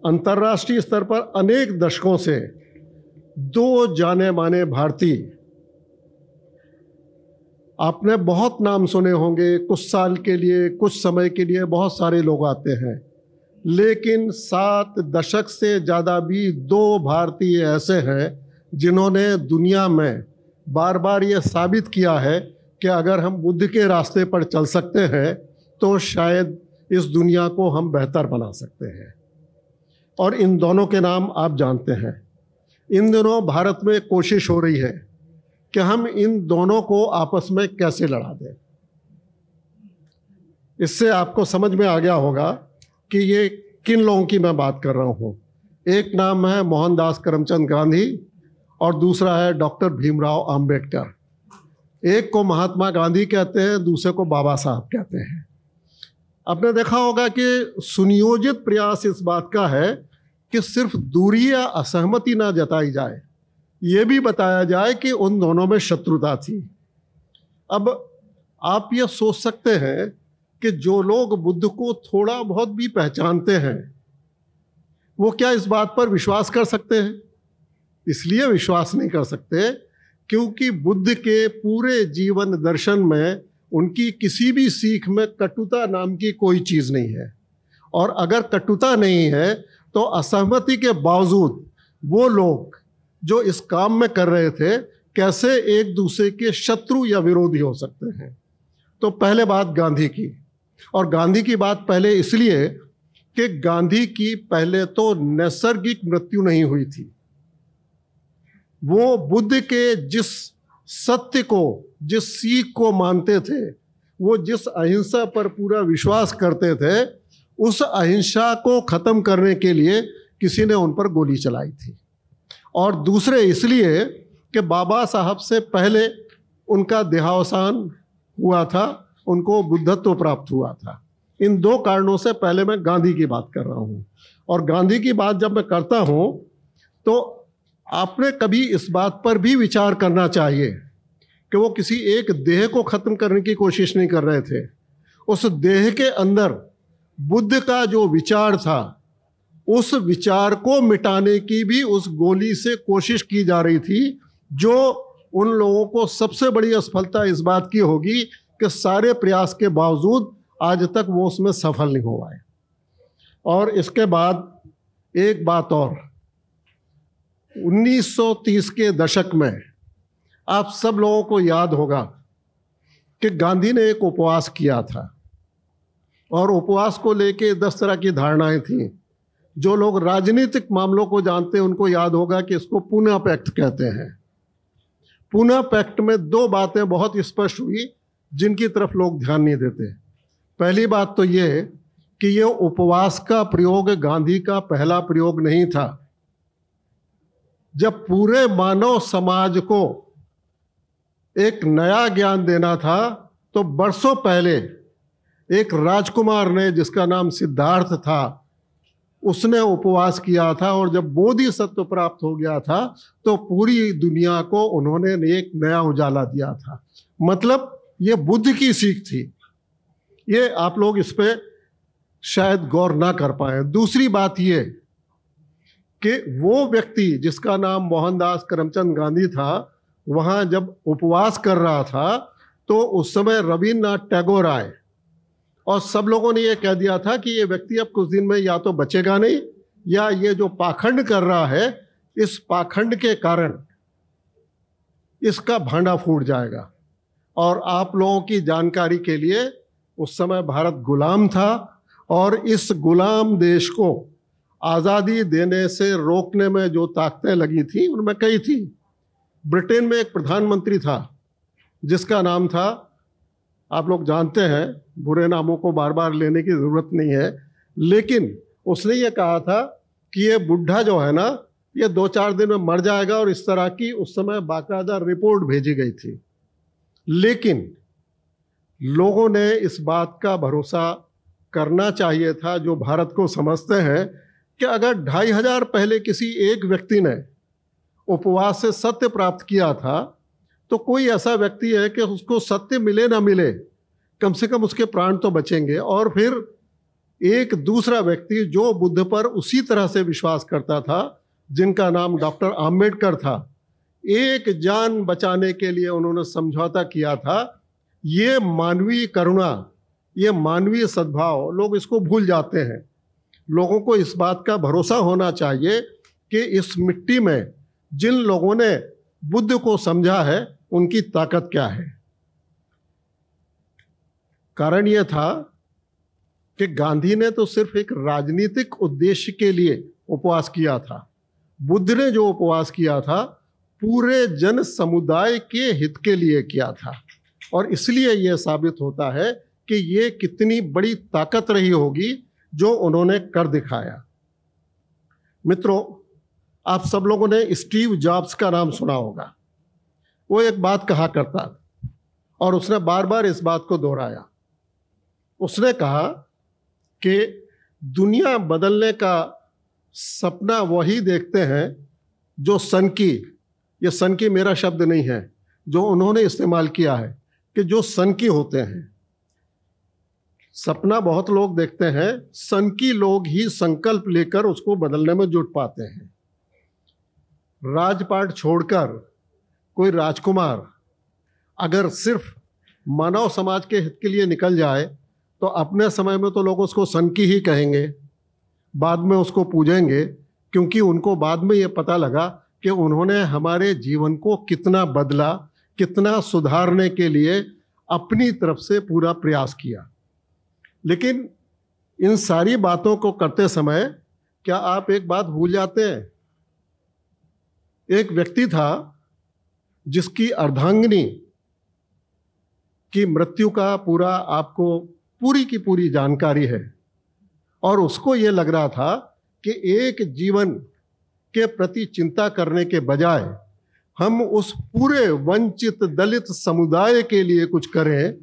अंतर्राष्ट्रीय स्तर पर अनेक दशकों से दो जाने माने भारतीय, आपने बहुत नाम सुने होंगे, कुछ साल के लिए, कुछ समय के लिए बहुत सारे लोग आते हैं, लेकिन 7 दशक से ज़्यादा भी दो भारतीय ऐसे हैं जिन्होंने दुनिया में बार बार ये साबित किया है कि अगर हम बुद्ध के रास्ते पर चल सकते हैं तो शायद इस दुनिया को हम बेहतर बना सकते हैं। और इन दोनों के नाम आप जानते हैं। इन दिनों भारत में कोशिश हो रही है कि हम इन दोनों को आपस में कैसे लड़ा दें। इससे आपको समझ में आ गया होगा कि ये किन लोगों की मैं बात कर रहा हूँ। एक नाम है मोहनदास करमचंद गांधी और दूसरा है डॉक्टर भीमराव अंबेडकर। एक को महात्मा गांधी कहते हैं, दूसरे को बाबा साहब कहते हैं। आपने देखा होगा कि सुनियोजित प्रयास इस बात का है कि सिर्फ दूरी या असहमति ना जताई जाए, ये भी बताया जाए कि उन दोनों में शत्रुता थी। अब आप ये सोच सकते हैं कि जो लोग बुद्ध को थोड़ा बहुत भी पहचानते हैं वो क्या इस बात पर विश्वास कर सकते हैं? इसलिए विश्वास नहीं कर सकते क्योंकि बुद्ध के पूरे जीवन दर्शन में उनकी किसी भी सीख में कटुता नाम की कोई चीज़ नहीं है। और अगर कटुता नहीं है तो असहमति के बावजूद वो लोग जो इस काम में कर रहे थे कैसे एक दूसरे के शत्रु या विरोधी हो सकते हैं। तो पहले बात गांधी की, और गांधी की बात पहले इसलिए कि गांधी की पहले तो नैसर्गिक मृत्यु नहीं हुई थी। वो बुद्ध के जिस सत्य को, जिस सीख को मानते थे, वो जिस अहिंसा पर पूरा विश्वास करते थे, उस अहिंसा को खत्म करने के लिए किसी ने उन पर गोली चलाई थी। और दूसरे इसलिए कि बाबा साहब से पहले उनका देहावसान हुआ था, उनको बुद्धत्व प्राप्त हुआ था। इन दो कारणों से पहले मैं गांधी की बात कर रहा हूँ। और गांधी की बात जब मैं करता हूँ तो आपने कभी इस बात पर भी विचार करना चाहिए कि वो किसी एक देह को खत्म करने की कोशिश नहीं कर रहे थे। उस देह के अंदर बुद्ध का जो विचार था, उस विचार को मिटाने की भी उस गोली से कोशिश की जा रही थी, जो उन लोगों को सबसे बड़ी असफलता इस बात की होगी कि सारे प्रयास के बावजूद आज तक वो उसमें सफल नहीं हो पाए। और इसके बाद एक बात और, 1930 के दशक में आप सब लोगों को याद होगा कि गांधी ने एक उपवास किया था और उपवास को लेके 10 तरह की धारणाएं थीं। जो लोग राजनीतिक मामलों को जानते हैं उनको याद होगा कि इसको पूना पैक्ट कहते हैं। पूना पैक्ट में 2 बातें बहुत स्पष्ट हुई जिनकी तरफ लोग ध्यान नहीं देते। पहली बात तो ये कि ये उपवास का प्रयोग गांधी का पहला प्रयोग नहीं था। जब पूरे मानव समाज को एक नया ज्ञान देना था तो बरसों पहले एक राजकुमार ने, जिसका नाम सिद्धार्थ था, उसने उपवास किया था। और जब बोधिसत्व प्राप्त हो गया था तो पूरी दुनिया को उन्होंने एक नया उजाला दिया था। मतलब ये बुद्ध की सीख थी। ये आप लोग इस पे शायद गौर ना कर पाए। दूसरी बात ये कि वो व्यक्ति जिसका नाम मोहनदास करमचंद गांधी था, वहाँ जब उपवास कर रहा था तो उस समय रविन्द्रनाथ टैगोर आए और सब लोगों ने ये कह दिया था कि ये व्यक्ति अब कुछ दिन में या तो बचेगा नहीं, या ये जो पाखंड कर रहा है, इस पाखंड के कारण इसका भांडा फूट जाएगा। और आप लोगों की जानकारी के लिए उस समय भारत गुलाम था और इस गुलाम देश को आज़ादी देने से रोकने में जो ताकतें लगी थी उनमें कई थी। ब्रिटेन में एक प्रधानमंत्री था जिसका नाम था, आप लोग जानते हैं, बुरे नामों को बार बार लेने की ज़रूरत नहीं है, लेकिन उसने ये कहा था कि ये बुढ़ा जो है ना, ये 2-4 दिन में मर जाएगा, और इस तरह की उस समय बाकायदा रिपोर्ट भेजी गई थी। लेकिन लोगों ने इस बात का भरोसा करना चाहिए था, जो भारत को समझते हैं, कि अगर 2500 पहले किसी एक व्यक्ति ने उपवास से सत्य प्राप्त किया था तो कोई ऐसा व्यक्ति है कि उसको सत्य मिले ना मिले, कम से कम उसके प्राण तो बचेंगे। और फिर एक दूसरा व्यक्ति जो बुद्ध पर उसी तरह से विश्वास करता था, जिनका नाम डॉक्टर आम्बेडकर था, एक जान बचाने के लिए उन्होंने समझौता किया था। ये मानवीय करुणा, ये मानवीय सद्भाव, लोग इसको भूल जाते हैं। लोगों को इस बात का भरोसा होना चाहिए कि इस मिट्टी में जिन लोगों ने बुद्ध को समझा है उनकी ताकत क्या है। कारण यह था कि गांधी ने तो सिर्फ एक राजनीतिक उद्देश्य के लिए उपवास किया था। बुद्ध ने जो उपवास किया था पूरे जन समुदाय के हित के लिए किया था, और इसलिए यह साबित होता है कि ये कितनी बड़ी ताकत रही होगी जो उन्होंने कर दिखाया। मित्रों, आप सब लोगों ने स्टीव जॉब्स का नाम सुना होगा। वो एक बात कहा करता और उसने बार बार इस बात को दोहराया। उसने कहा कि दुनिया बदलने का सपना वही देखते हैं जो सनकी, ये सनकी मेरा शब्द नहीं है, जो उन्होंने इस्तेमाल किया है, कि जो सनकी होते हैं। सपना बहुत लोग देखते हैं, सनकी लोग ही संकल्प लेकर उसको बदलने में जुट पाते हैं। राजपाट छोड़कर कोई राजकुमार अगर सिर्फ मानव समाज के हित के लिए निकल जाए तो अपने समय में तो लोग उसको सनकी ही कहेंगे, बाद में उसको पूजेंगे, क्योंकि उनको बाद में ये पता लगा कि उन्होंने हमारे जीवन को कितना बदला, कितना सुधारने के लिए अपनी तरफ से पूरा प्रयास किया। लेकिन इन सारी बातों को करते समय क्या आप एक बात भूल जाते हैं? एक व्यक्ति था जिसकी अर्धांगिनी की मृत्यु का पूरा आपको पूरी की पूरी जानकारी है, और उसको ये लग रहा था कि एक जीवन के प्रति चिंता करने के बजाय हम उस पूरे वंचित दलित समुदाय के लिए कुछ करें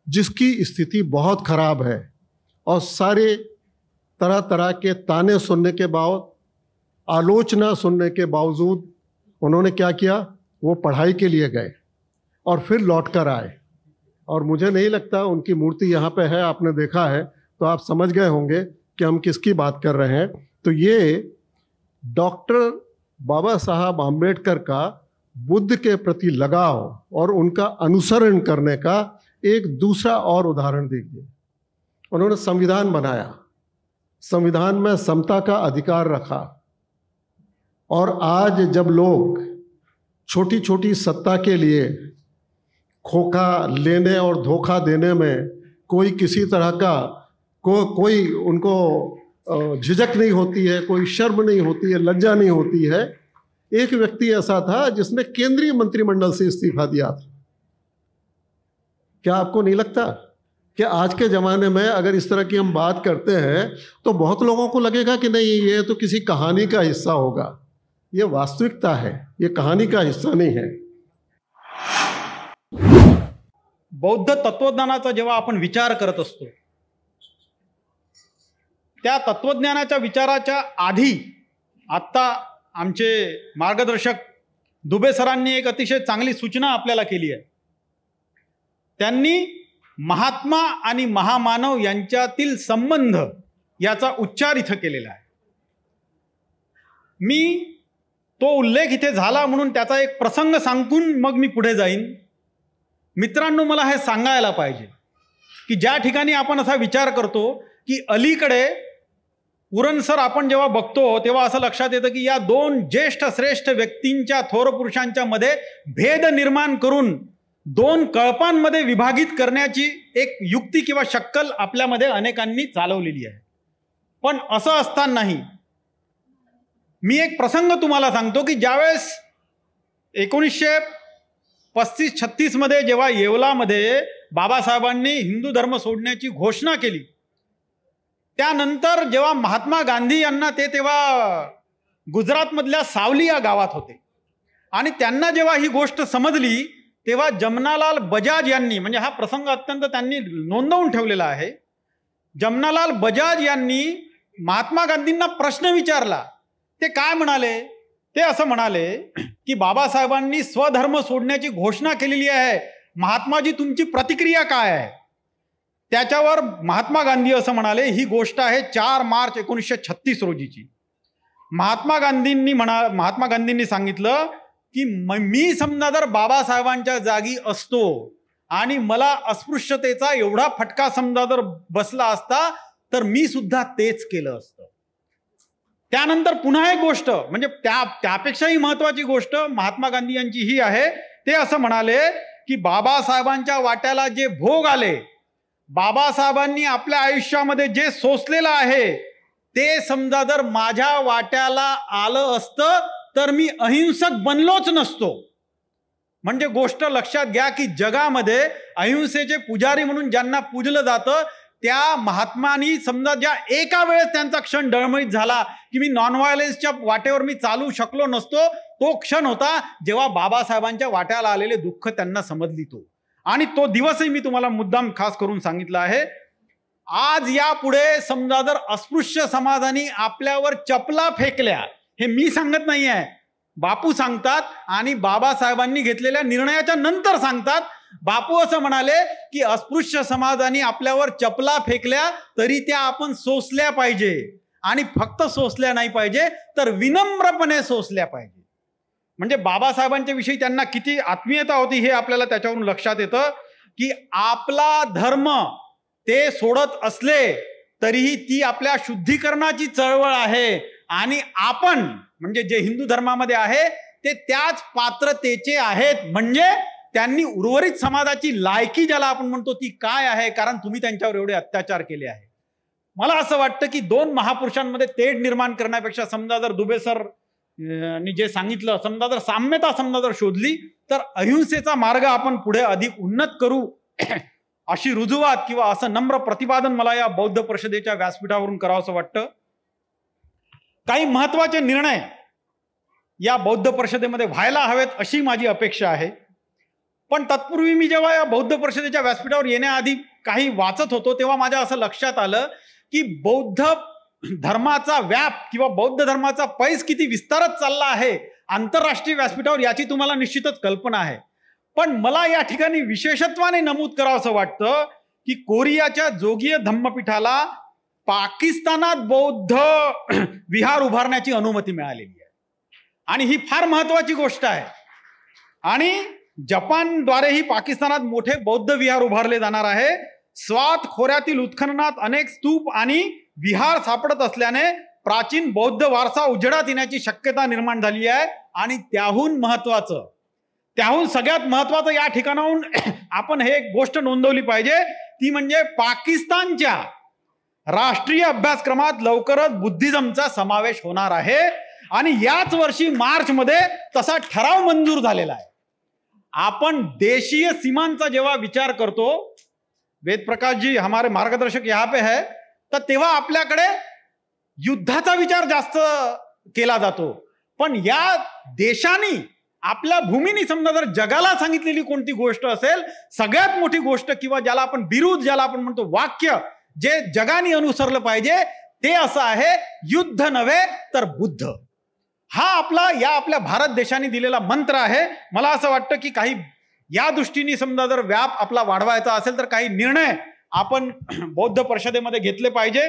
जिसकी स्थिति बहुत खराब है। और सारे तरह तरह के ताने सुनने के बावजूद, आलोचना सुनने के बावजूद उन्होंने क्या किया? वो पढ़ाई के लिए गए और फिर लौट कर आए। और मुझे नहीं लगता, उनकी मूर्ति यहाँ पे है, आपने देखा है तो आप समझ गए होंगे कि हम किसकी बात कर रहे हैं। तो ये डॉक्टर बाबा साहब आम्बेडकर का बुद्ध के प्रति लगाव और उनका अनुसरण करने का एक दूसरा और उदाहरण देखिए। उन्होंने संविधान बनाया, संविधान में समता का अधिकार रखा, और आज जब लोग छोटी छोटी सत्ता के लिए खोखा लेने और धोखा देने में कोई किसी तरह का कोई उनको झिझक नहीं होती है, कोई शर्म नहीं होती है, लज्जा नहीं होती है। एक व्यक्ति ऐसा था जिसने केंद्रीय मंत्रिमंडल से इस्तीफा दिया था। क्या आपको नहीं लगता कि आज के ज़माने में अगर इस तरह की हम बात करते हैं तो बहुत लोगों को लगेगा कि नहीं, ये तो किसी कहानी का हिस्सा होगा। ये वास्तविकता है, ये कहानी का हिस्सा नहीं है। बौद्ध तत्वज्ञानाचा जेव्हा आपण विचार करत असतो, त्या तत्वज्ञानाच्या विचाराच्या आधी आत्ता आमचे मार्गदर्शक दुबे सरांनी एक अतिशय चांगली सूचना आपल्याला केली आहे। त्यांनी महात्मा आणि महामानव यांच्यातील संबंध याचा उच्चार इथं केलेला आहे। मी तो उल्लेख इथे झाला म्हणून त्याचा एक प्रसंग सांगून मग मी पुढे जाईन। मित्रांनो, मला हे सांगायला पाहिजे की ज्या ठिकाणी आपण असा विचार करतो की अलीकडे पुरणसर आपण जेव्हा बघतो तेव्हा असं लक्षात येतं की या दोन ज्येष्ठ श्रेष्ठ व्यक्तींच्या, थोर पुरुषांच्या मध्ये भेद निर्माण करून दोन कळपांमध्ये विभागित करण्याची एक युक्ती किंवा शक्कल आपल्यामध्ये अनेकांनी चालवलेली आहे। पण असं असतानाही मी एक प्रसंग तुम्हाला सांगतो की ज्यावेळेस 1935-36 मध्ये जेव्हा येवलामध्ये बाबासाहेबांनी हिंदू धर्म सोडण्याची घोषणा केली, त्यानंतर जेव्हा महात्मा गांधी यांना तेव्हा गुजरातमधल्या सावली या गावात होते, आणि त्यांना जेव्हा ही गोष्ट समजली तेव्हा जमनालाल बजाज यांनी, म्हणजे हा प्रसंग अत्यंत त्यांनी नोंदवून ठेवलेला आहे, जमनालाल बजाज यांनी महात्मा गांधींना प्रश्न विचारला। ते काय म्हणाले? ते असं म्हणाले की बाबासाहेबांनी स्वधर्म सोडण्याची घोषणा केलेली आहे, महात्माजी तुमची प्रतिक्रिया काय आहे? त्याच्यावर महात्मा गांधी असं म्हणाले, ही गोष्ट आहे 4 मार्च 1936 रोजीची. महात्मा गांधींनी सांगितलं की मी समजा जर बाबासाहेबांच्या जागी असतो आणि मला अस्पृश्यतेचा एवढा फटका समजा जर बसला असता तर मी सुद्धा तेच केलं असतं. त्यानंतर पुन्हा एक गोष्ट, म्हणजे त्यापेक्षाही महत्वाची गोष्ट महात्मा गांधी यांची ही आहे, ते असं म्हणाले की बाबासाहेबांच्या वाट्याला जे भोग आले, बाबासाहेबांनी आपल्या आयुष्यामध्ये जे सोसलेलं आहे, ते समजा जर माझ्या वाट्याला आलं असतं तर मी अहिंसक बनलोच नसतो. म्हणजे गोष्ट लक्षात घ्या की जगामध्ये अहिंसेचे पुजारी म्हणून ज्यांना पूजलं जातं, त्या महात्मानी समजा ज्या एका वेळेस त्यांचा क्षण डळमळीत झाला की मी नॉन व्हायलन्सच्या वाटेवर मी चालू शकलो नसतो, तो क्षण होता जेव्हा बाबासाहेबांच्या वाट्याला आलेले दुःख त्यांना समजली तो. आणि तो दिवसही मी तुम्हाला मुद्दाम खास करून सांगितला आहे. आज यापुढे समजा जर अस्पृश्य समाजाने आपल्यावर चपला फेकल्या, हे मी सांगत नाही आहे, बापू सांगतात आणि बाबासाहेबांनी घेतलेल्या निर्णयाच्या नंतर सांगतात. बापू असं म्हणाले की अस्पृश्य समाजाने आपल्यावर चपला फेकल्या तरी त्या आपण सोसल्या पाहिजे, आणि फक्त सोसल्या नाही पाहिजे तर विनम्रपणे सोसल्या पाहिजे. म्हणजे बाबासाहेबांच्या विषयी त्यांना किती आत्मीयता होती हे आपल्याला त्याच्यावरून लक्षात येतं की आपला धर्म ते सोडत असले तरीही ती आपल्या शुद्धीकरणाची चळवळ आहे, आणि आपण म्हणजे जे हिंदू धर्मामध्ये आहे ते त्याच पात्रतेचे आहेत. म्हणजे त्यांनी उर्वरित समाजाची लायकी ज्याला आपण म्हणतो ती काय आहे, कारण तुम्ही त्यांच्यावर एवढे अत्याचार केले आहे. मला असं वाटतं की 2 महापुरुषांमध्ये तेढ निर्माण करण्यापेक्षा समजा जर दुबे सर नी जे सांगितलं, समजा जर साम्यता समजा जर शोधली तर अहिंसेचा मार्ग आपण पुढे अधिक उन्नत करू अशी रुजुवात किंवा असं नम्र प्रतिपादन मला या बौद्ध परिषदेच्या व्यासपीठावरून करावंसं वाटतं. काही महत्वाचे निर्णय या बौद्ध परिषदेमध्ये व्हायला हवेत अशी माझी अपेक्षा आहे. पण तत्पूर्वी मी जेव्हा या बौद्ध परिषदेच्या व्यासपीठावर येण्याआधी काही वाचत होतो तेव्हा माझ्या असं लक्षात आलं की बौद्ध धर्माचा व्याप किंवा बौद्ध धर्माचा पैस किती विस्तारत चालला आहे आंतरराष्ट्रीय व्यासपीठावर, याची तुम्हाला निश्चितच कल्पना आहे. पण मला या ठिकाणी विशेषत्वाने नमूद करावंसं वाटतं की कोरियाच्या जोगीय धम्मपीठाला पाकिस्तानात बौद्ध विहार उभारण्याची अनुमती मिळालेली आहे, आणि ही फार महत्वाची गोष्ट आहे. आणि जपानद्वारेही पाकिस्तानात मोठे बौद्ध विहार उभारले जाणार आहे. स्वात खोऱ्यातील उत्खननात अनेक स्तूप आणि विहार सापडत असल्याने प्राचीन बौद्ध वारसा उजेडात येण्याची शक्यता निर्माण झाली आहे. आणि त्याहून सगळ्यात महत्वाचं या ठिकाणाहून आपण हे एक गोष्ट नोंदवली पाहिजे, ती म्हणजे पाकिस्तानच्या राष्ट्रीय अभ्यासक्रमात लवकरच बुद्धिझमचा समावेश होणार आहे, आणि याच वर्षी मार्च मध्ये तसा ठराव मंजूर झालेला आहे. आपण देशीय सीमांचा जेव्हा विचार करतो, वेद प्रकाश जी हमारे मार्गदर्शक यहाँ पे है, तर तेव्हा आपल्याकडे युद्धाचा विचार जास्त केला जातो. पण या देशानी आपल्या भूमीनी समजा जर जगाला सांगितलेली कोणती गोष्ट असेल, सगळ्यात मोठी गोष्ट किंवा ज्याला आपण बिरुद ज्याला आपण म्हणतो वाक्य जे जगाने अनुसरलं पाहिजे ते असं आहे, युद्ध नव्हे तर बुद्ध. हा आपल्या भारत देशाने दिलेला मंत्र आहे. मला असं वाटतं की काही या दृष्टीने समजा जर व्याप आपला वाढवायचा असेल तर काही निर्णय आपण बौद्ध परिषदेमध्ये घेतले पाहिजे.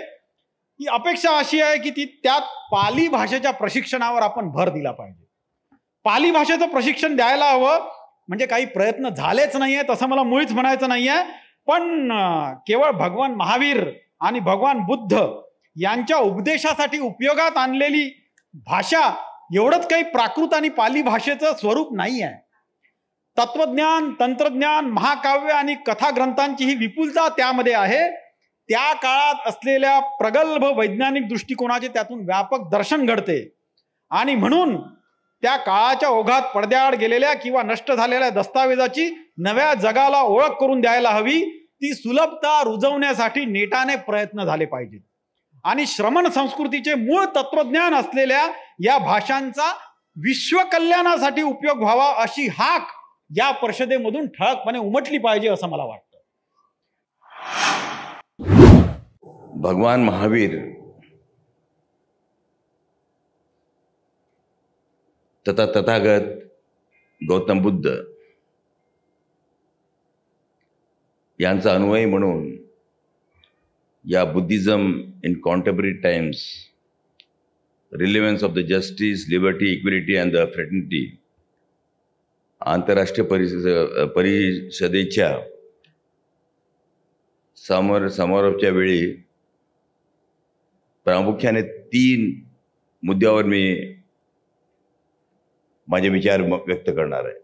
ही अपेक्षा अशी आहे की त्यात पाली भाषेच्या प्रशिक्षणावर आपण भर दिला पाहिजे. पाली भाषेचं प्रशिक्षण द्यायला हवं, म्हणजे काही प्रयत्न झालेच नाहीये तसं मला मुळीच म्हणायचं नाहीये. पण केवळ भगवान महावीर आणि भगवान बुद्ध यांच्या उपदेशासाठी उपयोगात आणलेली भाषा एवढंच काही प्राकृत आणि पाली भाषेचं स्वरूप नाही आहे. तत्वज्ञान, तंत्रज्ञान, महाकाव्य आणि कथा ग्रंथांची ही विपुलता त्यामध्ये आहे. त्या काळात असलेल्या प्रगल्भ वैज्ञानिक दृष्टिकोनाचे त्यातून व्यापक दर्शन घडते, आणि म्हणून त्या काळाच्या ओघात पडद्याआड गेलेल्या किंवा नष्ट झालेल्या दस्तावेजाची नव्या जगाला ओळख करून द्यायला हवी. ती सुलभता रुजवण्यासाठी नेटाने प्रयत्न झाले पाहिजेत, आणि श्रमण संस्कृतीचे मूळ तत्वज्ञान असलेल्या या भाषांचा विश्वकल्याणासाठी उपयोग व्हावा अशी हाक या परिषदेमधून ठळकपणे उमटली पाहिजे असं मला वाटतं. भगवान महावीर तथा तथागत गौतम बुद्ध यांचा अनुयायी म्हणून या Buddhism in contemporary times, relevance of the justice, liberty, equality and the fraternity आंतरराष्ट्रीय परिषदेच्या समारोपाच्या वेळी प्रामुख्याने 3 मुद्द्यावर मी माझे विचार व्यक्त करणार आहे.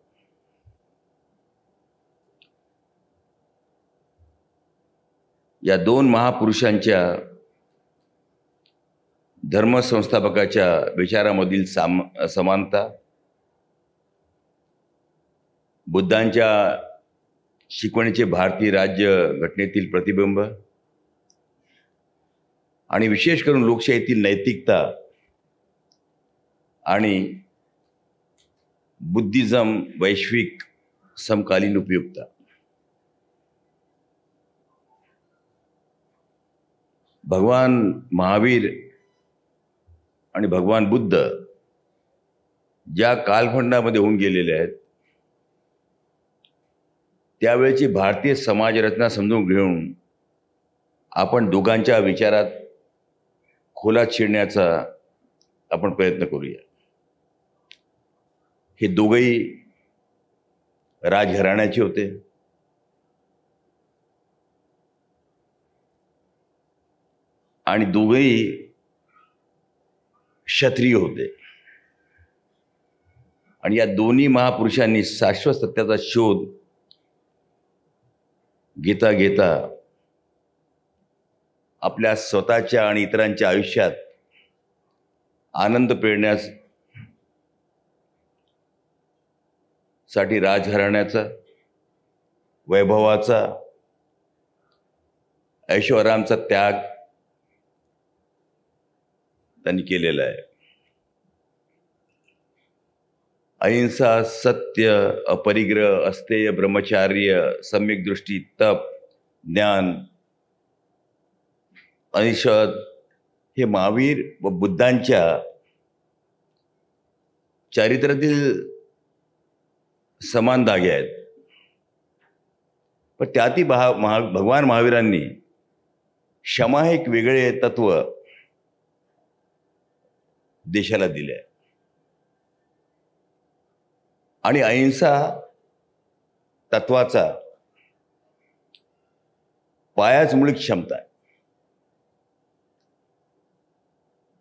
या 2 महापुरुषांच्या धर्मसंस्थापकाच्या विचारामधील समानता, बुद्धांच्या शिकवणीचे भारतीय राज्य घटनेतील प्रतिबिंब आणि विशेष करून लोकशाहीतील नैतिकता आणि बुद्धिझम वैश्विक समकालीन उपयुक्ता. भगवान महावीर आणि भगवान बुद्ध ज्या कालखंडामध्ये होऊन गेलेले आहेत त्यावेळेची भारतीय समाजरचना समजून घेऊन आपण दोघांच्या विचारात खोलात शिरण्याचा आपण प्रयत्न करूया. हे दोघेही राजघराण्याचे होते. आणि दोघेही क्षत्रिय होते. आणि या दोन्ही महापुरुषांनी शाश्वत सत्याचा शोध घेता घेता आपल्या स्वतःच्या आणि इतरांच्या आयुष्यात आनंद पेरण्यास साठी राजघराण्याचा, वैभवाचा, ऐशोआरामचा त्याग त्यांनी केलेला आहे. अहिंसा, सत्य, अपरिग्रह, अस्तेय, ब्रह्मचार्य, सम्यक दृष्टी, तप, ज्ञान, अनिषद हे महावीर व बुद्धांच्या चारित्र्यातील समान धागे आहेत. पण त्यातही भगवान महावीरांनी क्षमा हे एक वेगळे तत्व देशाला दिले आहे. आणि अहिंसा तत्वाचा पायाच मुळी क्षमता है.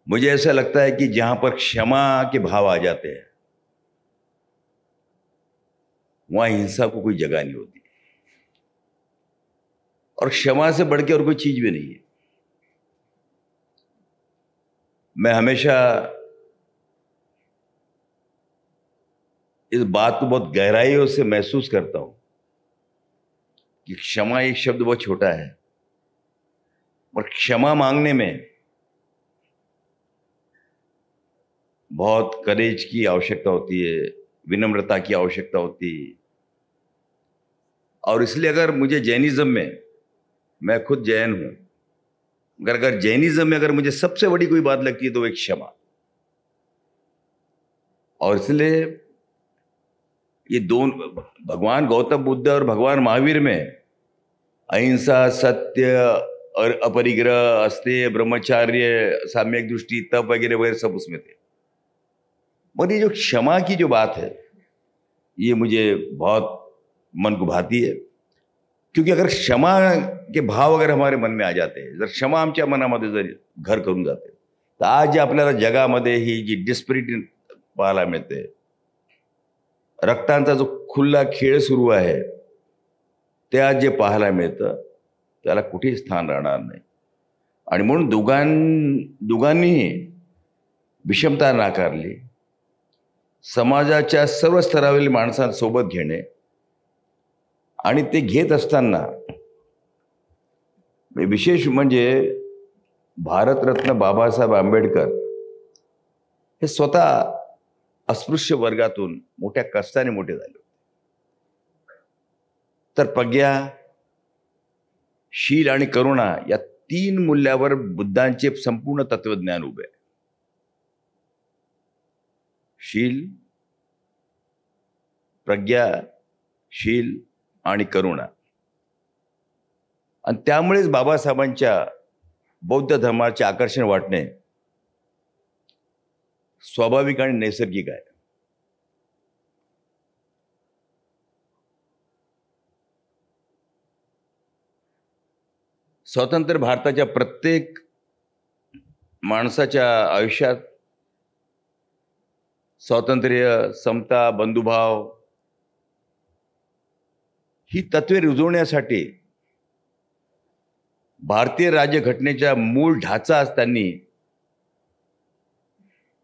मुझे ऐसा लगता है कि जहां पर क्षमा के भाव आ जाते हैं वहां हिंसा को कोई जगह नहीं होती. और क्षमा से बढ़ के और कोई चीज भी नहीं है. मैं हमेशा इस बात को बहुत गहराइयों से महसूस करता हूं कि क्षमा एक शब्द बहुत छोटा है और क्षमा मांगने में बहुत करेज की आवश्यकता होती है, विनम्रता की आवश्यकता होती है. और इसलिए अगर मुझे जैनिज्म में, मैं खुद जैन हूं, अगर जैनिज्म में अगर मुझे सबसे बड़ी कोई बात लगती है तो एक क्षमा. और इसलिए ये दोनों भगवान गौतम बुद्ध और भगवान महावीर में अहिंसा, सत्य और अपरिग्रह, अस्तेय, ब्रह्मचार्य, साम्यक दृष्टि, तप वगैरह वगैरह सब उसमें थे. मगर ये जो क्षमा की जो बात है ये मुझे बहुत मन को भाती है. क्योंकि अगर क्षमा के भाव अगर हमारे मन में आ जाते हैं, जर क्षमा आमच्या मनामध्ये जर घर करून जाते, तर आज आपल्याला जगामध्ये ही जी डिस्पॅरिटी पाहायला मिळते, रक्तांचा जो खुला खेळ सुरू आहे ते आज जे पाहायला मिळतं त्याला कुठेही स्थान राहणार नाही. आणि म्हणून दोघांनीही विषमता नाकारली. समाजाच्या सर्व स्तरावरील माणसांसोबत घेणे आणि ते घेत असताना विशेष म्हणजे भारतरत्न बाबासाहेब आंबेडकर हे स्वतः अस्पृश्य वर्गातून मोठ्या कष्टाने मोठे झाले. तर प्रज्ञा, शील आणि करुणा या 3 मूल्यावर बुद्धांचे संपूर्ण तत्वज्ञान उभे आहे. शील, प्रज्ञा, शील आणि करुणा. आणि त्यामुळेच बाबासाहेबांच्या बौद्ध धर्माचे आकर्षण वाटणे स्वाभाविक आणि नैसर्गिक आहे. स्वतंत्र भारताच्या प्रत्येक माणसाच्या आयुष्यात स्वातंत्र्य, समता, बंधुभाव ही तत्वे रुजवण्यासाठी भारतीय राज्यघटनेच्या मूळ ढाचा त्यांनी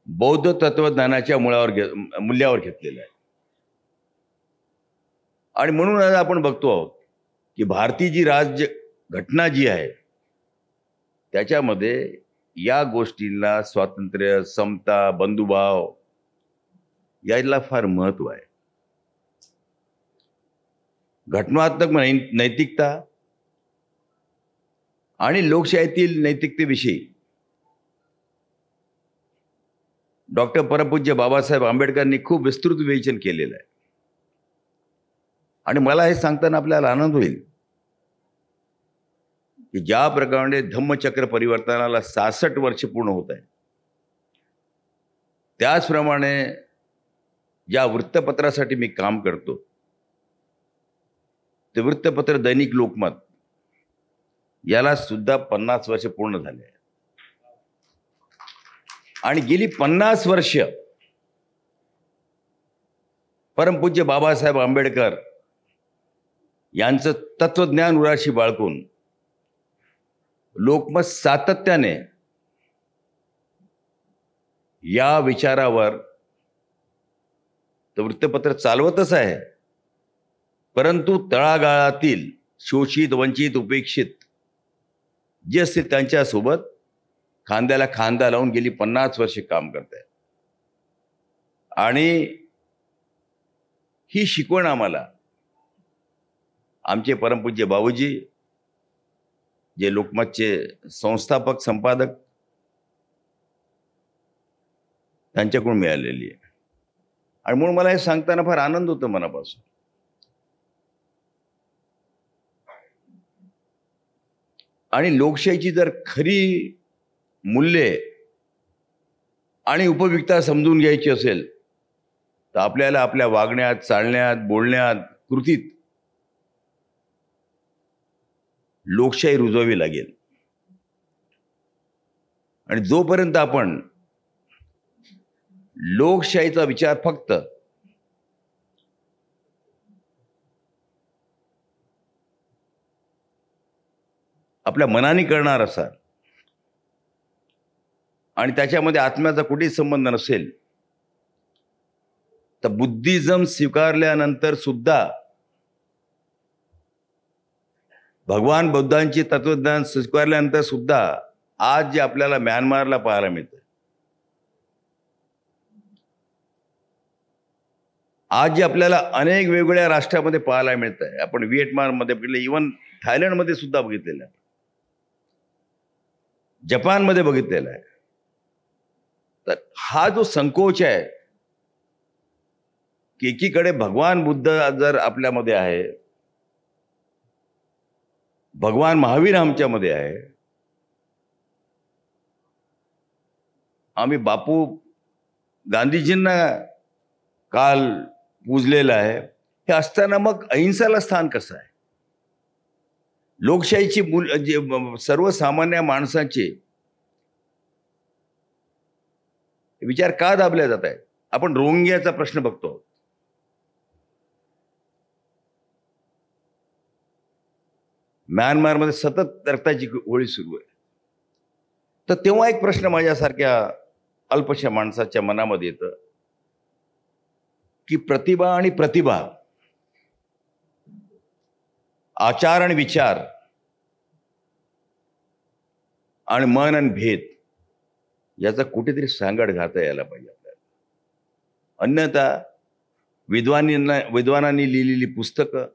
बौद्ध तत्वज्ञानाच्या मूल्यावर घेतलेला आहे. आणि म्हणून आज आपण बघतो आहोत की भारतीय जी राज्य घटना जी आहे त्याच्यामध्ये या गोष्टींना स्वातंत्र्य, समता, बंधुभाव याला फार महत्व आहे. घटनात्मक नैतिकता आणि लोकशाहीतील नैतिकतेविषयी डॉक्टर परमपूज्य बाबासाहेब आंबेडकरांनी खूप विस्तृत विवेचन केलेलं आहे. आणि मला हे सांगताना आपल्याला आनंद होईल की ज्या प्रकारे धम्मचक्र परिवर्तनाला 66 वर्ष पूर्ण होत आहे, त्याचप्रमाणे ज्या वृत्तपत्रासाठी मी काम करतो ते वृत्तपत्र दैनिक लोकमत याला सुद्धा 50 वर्ष पूर्ण झाले आहे. आणि गेली 50 वर्ष परमपूज्य बाबासाहेब आंबेडकर यांचं तत्वज्ञान उराशी बाळगून लोकमत सातत्याने या विचारावर तर वृत्तपत्र चालवतच आहे, परंतु तळागाळातील शोषित, वंचित, उपेक्षित जे असतील त्यांच्यासोबत खांद्याला खांदा लावून गेली 50 वर्षे काम करत आहे. आणि ही शिकवण आम्हाला आमचे परमपूज्य बाबूजी, जे लोकमतचे संस्थापक, संपादक, त्यांच्याकडून मिळालेली आहे. आणि म्हणून मला हे सांगताना फार आनंद होतो मनापासून. आणि लोकशाहीची जर खरी मूल्ये आणि उपयुक्तता समजून घ्यायची असेल तर आपल्याला आपल्या वागण्यात, चालण्यात, बोलण्यात, कृतीत लोकशाही रुजवावी लागेल. आणि जोपर्यंत आपण लोकशाहीचा विचार फक्त आपल्या मनाने करणार असाल आणि त्याच्यामध्ये आत्म्याचा कुठेच संबंध नसेल तर बुद्धिझम स्वीकारल्यानंतर सुद्धा, भगवान बुद्धांचे तत्वज्ञान स्वीकारल्यानंतर सुद्धा आज जे आपल्याला म्यानमारला पाहायला मिळतं, आज जे आपल्याला अनेक वेगवेगळ्या राष्ट्रामध्ये पाहायला मिळत आहे, आपण व्हिएटनाममध्ये बघितलं, इव्हन थायलंडमध्ये सुद्धा बघितलेलं आहे, जपानमध्ये बघितलेला आहे. तर हा जो संकोच आहे की एकीकडे भगवान बुद्ध जर आपल्यामध्ये आहे, भगवान महावीर आमच्यामध्ये आहे, आम्ही बापू गांधीजींना काल पूजलेलं आहे, हे असताना मग अहिंसाला स्थान कसं आहे? लोकशाहीची सर्वसामान्य माणसाचे विचार का दाबले जात आहेत? आपण रोहिंग्याचा प्रश्न बघतो, म्यानमारमध्ये सतत रक्ताची होळी सुरू आहे. तर तेव्हा एक प्रश्न माझ्यासारख्या अल्पशा माणसाच्या मनामध्ये येतं की प्रतिभा आणि प्रतिभा, आचार आणि विचार, आणि मन आणि भेद याचा कुठेतरी सांगड घालता यायला पाहिजे आपल्याला. अन्यथा विद्वानांनी लिहिलेली पुस्तकं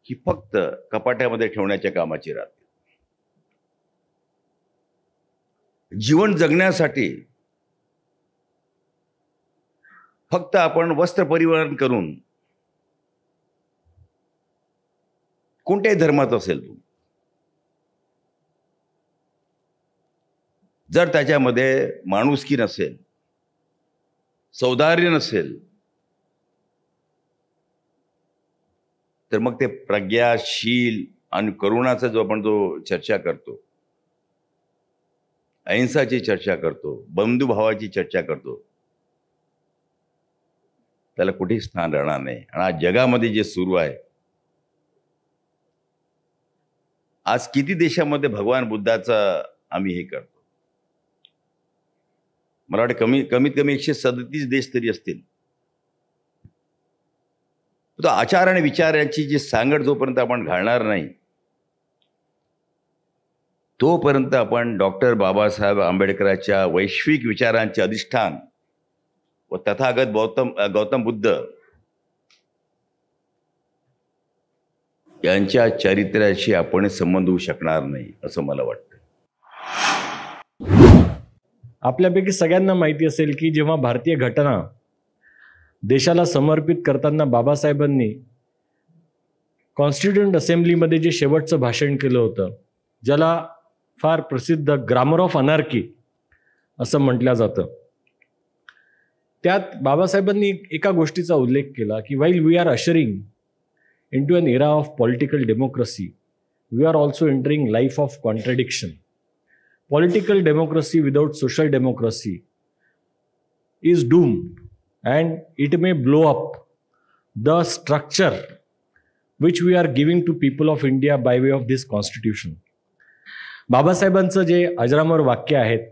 ही फक्त कपाट्यामध्ये ठेवण्याच्या कामाची राहते. जीवन जगण्यासाठी फक्त आपण वस्त्र परिधान करून कोणत्याही धर्माचा असेल तो, जर त्याच्यामध्ये माणुसकी नसेल, सौदार्य नसेल, तर मग ते प्रज्ञाशील आणि करुणाचा जो आपण जो चर्चा करतो, अहिंसाची चर्चा करतो, बंधुभावाची चर्चा करतो, त्याला कुठेही स्थान राहणार नाही. आणि आज जगामध्ये जे सुरू आहे, आज किती देशामध्ये भगवान बुद्धाचा आम्ही हे करतो, मला वाटतं कमीत कमी 137 देश तरी असतील. तो आचार आणि विचार यांची जी सांगड जोपर्यंत आपण घालणार नाही, तोपर्यंत आपण डॉक्टर बाबासाहेब आंबेडकरांच्या वैश्विक विचारांचे अधिष्ठान व तथागत गौतम बुद्ध यांच्या चरित्राशी आपण संबंध होऊ शकणार नाही असं मला वाटतं. आपल्यापैकी सगळ्यांना माहिती असेल की जेव्हा भारतीय घटना देशाला समर्पित करताना बाबासाहेबांनी कॉन्स्टिट्यूंट असेंब्लीमध्ये जे शेवटचं भाषण केलं होतं, ज्याला फार प्रसिद्ध ग्रामर ऑफ अनार्की असं म्हटलं जातं, त्यात बाबासाहेबांनी एका गोष्टीचा उल्लेख केला की while we are ushering into an era of political democracy, we are also entering life of contradiction. Political democracy without social democracy is doomed, and it may blow up the structure which we are giving to people of India by way of this constitution. बाबासाहेबांचं जे अजरामर वाक्य आहेत,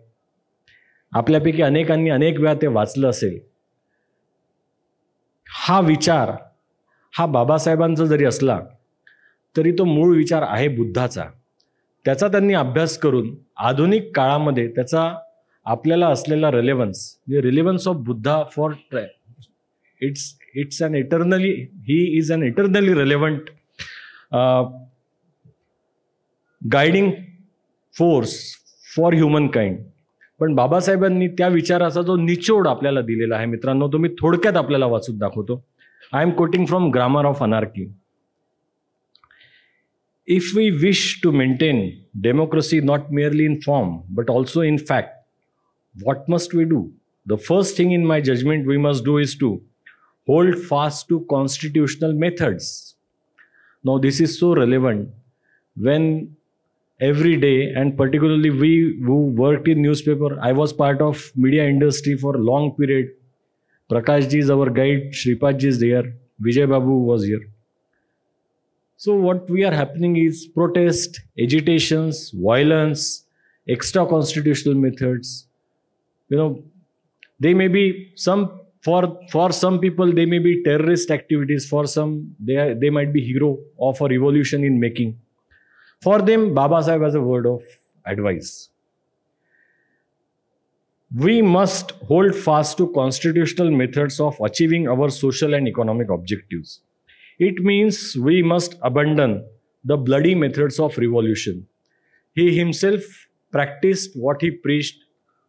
आपल्यापैकी अनेकांनी अनेक वेळा ते वाचलं असेल. हा विचार हा बाबासाहेबांचा जरी असला तरी तो मूळ विचार आहे बुद्धाचा. त्याचा त्यांनी अभ्यास करून आधुनिक काळामध्ये त्याचा आपल्याला असलेला relevance of Buddha for it's an eternally he is an eternally relevant guiding force for humankind. पण बाबासाहेबांनी त्या विचाराचा जो निचोड आपल्याला दिलेला आहे मित्रांनो, तो मी थोडक्यात आपल्याला वाचून दाखवतो. I am quoting from Grammar of Anarchy. If we wish to maintain democracy not merely in form but also in fact, what must we do? The first thing in my judgment we must do is to hold fast to constitutional methods. Now this is so relevant when every day, and particularly we who worked in newspaper, I was part of media industry for a long period. Prakash ji is our guide, Shripad ji is there, Vijay Babu was here. So what we are happening is protest, agitations, violence, extra constitutional methods. You know, they may be for some people they may be terrorist activities, for some they might be hero of a revolution in making. For them, Baba Sahib has a word of advice. We must hold fast to constitutional methods of achieving our social and economic objectives. It means we must abandon the bloody methods of revolution. He himself practiced what he preached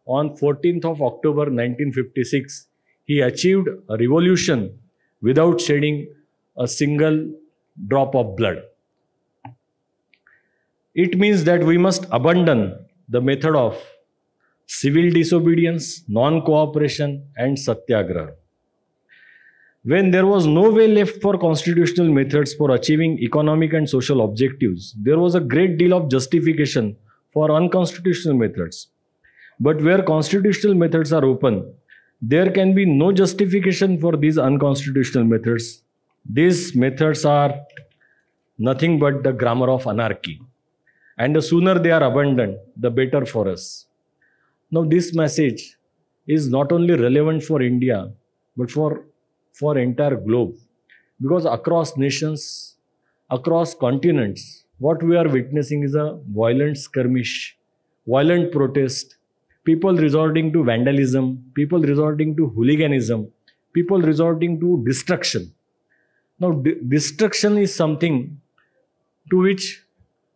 on 14th of October 1956. He achieved a revolution without shedding a single drop of blood. It means that we must abandon the method of civil disobedience, non-cooperation, and satyagraha. When there was no way left for constitutional methods for achieving economic and social objectives, there was a great deal of justification for unconstitutional methods. But where constitutional methods are open, there can be no justification for these unconstitutional methods. These methods are nothing but the grammar of anarchy. And the sooner they are abandoned, the better for us. Now this message is not only relevant for India, but for entire globe. Because across nations, across continents, what we are witnessing is a violent skirmish, violent protest, people resorting to vandalism, people resorting to hooliganism, people resorting to destruction. Now destruction is something to which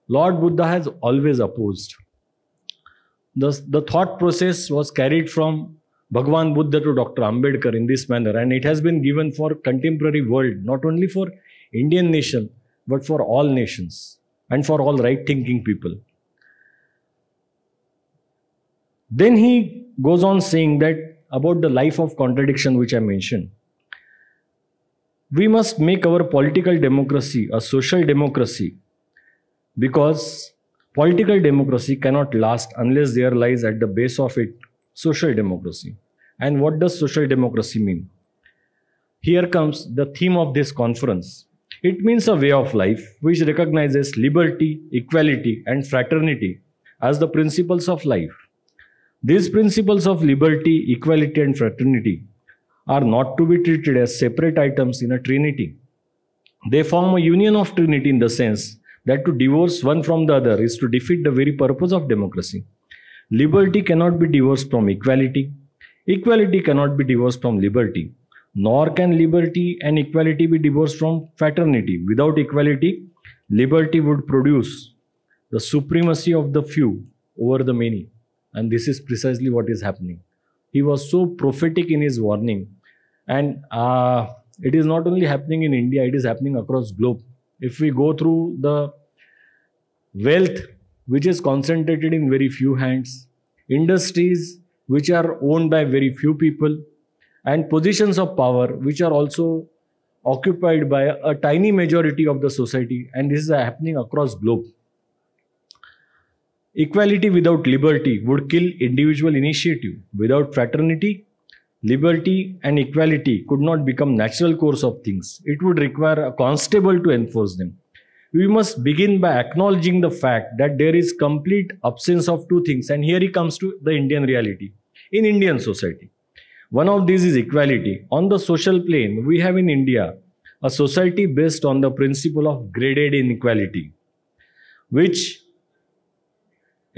Lord Buddha has always opposed. The thought process was carried from Bhagwan Buddha to Dr. Ambedkar in this manner, and it has been given for contemporary world, not only for Indian nation, but for all nations and for all right-thinking people. Then he goes on saying that about the life of contradiction which I mentioned. We must make our political democracy a social democracy, because political democracy cannot last unless there lies at the base of it social democracy. And what does social democracy mean? Here comes the theme of this conference. It means a way of life which recognizes liberty, equality, and fraternity as the principles of life. These principles of liberty, equality, and fraternity are not to be treated as separate items in a trinity. They form a union of trinity in the sense that to divorce one from the other is to defeat the very purpose of democracy. Liberty cannot be divorced from equality. Equality cannot be divorced from liberty. Nor can liberty and equality be divorced from fraternity. Without equality, liberty would produce the supremacy of the few over the many. And this is precisely what is happening. He was so prophetic in his warning. And it is not only happening in India, it is happening across globe. If we go through the wealth which is concentrated in very few hands, industries which are owned by very few people, and positions of power which are also occupied by a tiny majority of the society, and this is happening across globe. Equality without liberty would kill individual initiative. Without fraternity, liberty and equality could not become natural course of things. It would require a constable to enforce them. We must begin by acknowledging the fact that there is complete absence of two things, and here he comes to the Indian reality. In Indian society, one of these is equality. On the social plane, we have in India a society based on the principle of graded inequality, which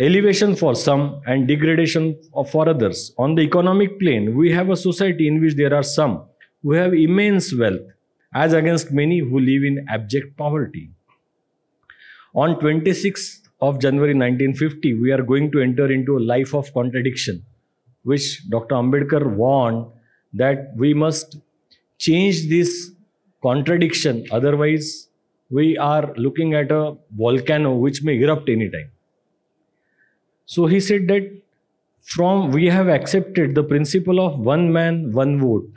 elevation for some and degradation for others. On the economic plane, we have a society in which there are some who have immense wealth as against many who live in abject poverty. On 26th of January 1950, we are going to enter into a life of contradiction, which Dr. Ambedkar warned that we must change this contradiction, otherwise we are looking at a volcano which may erupt anytime. So he said that we have accepted the principle of one man, one vote,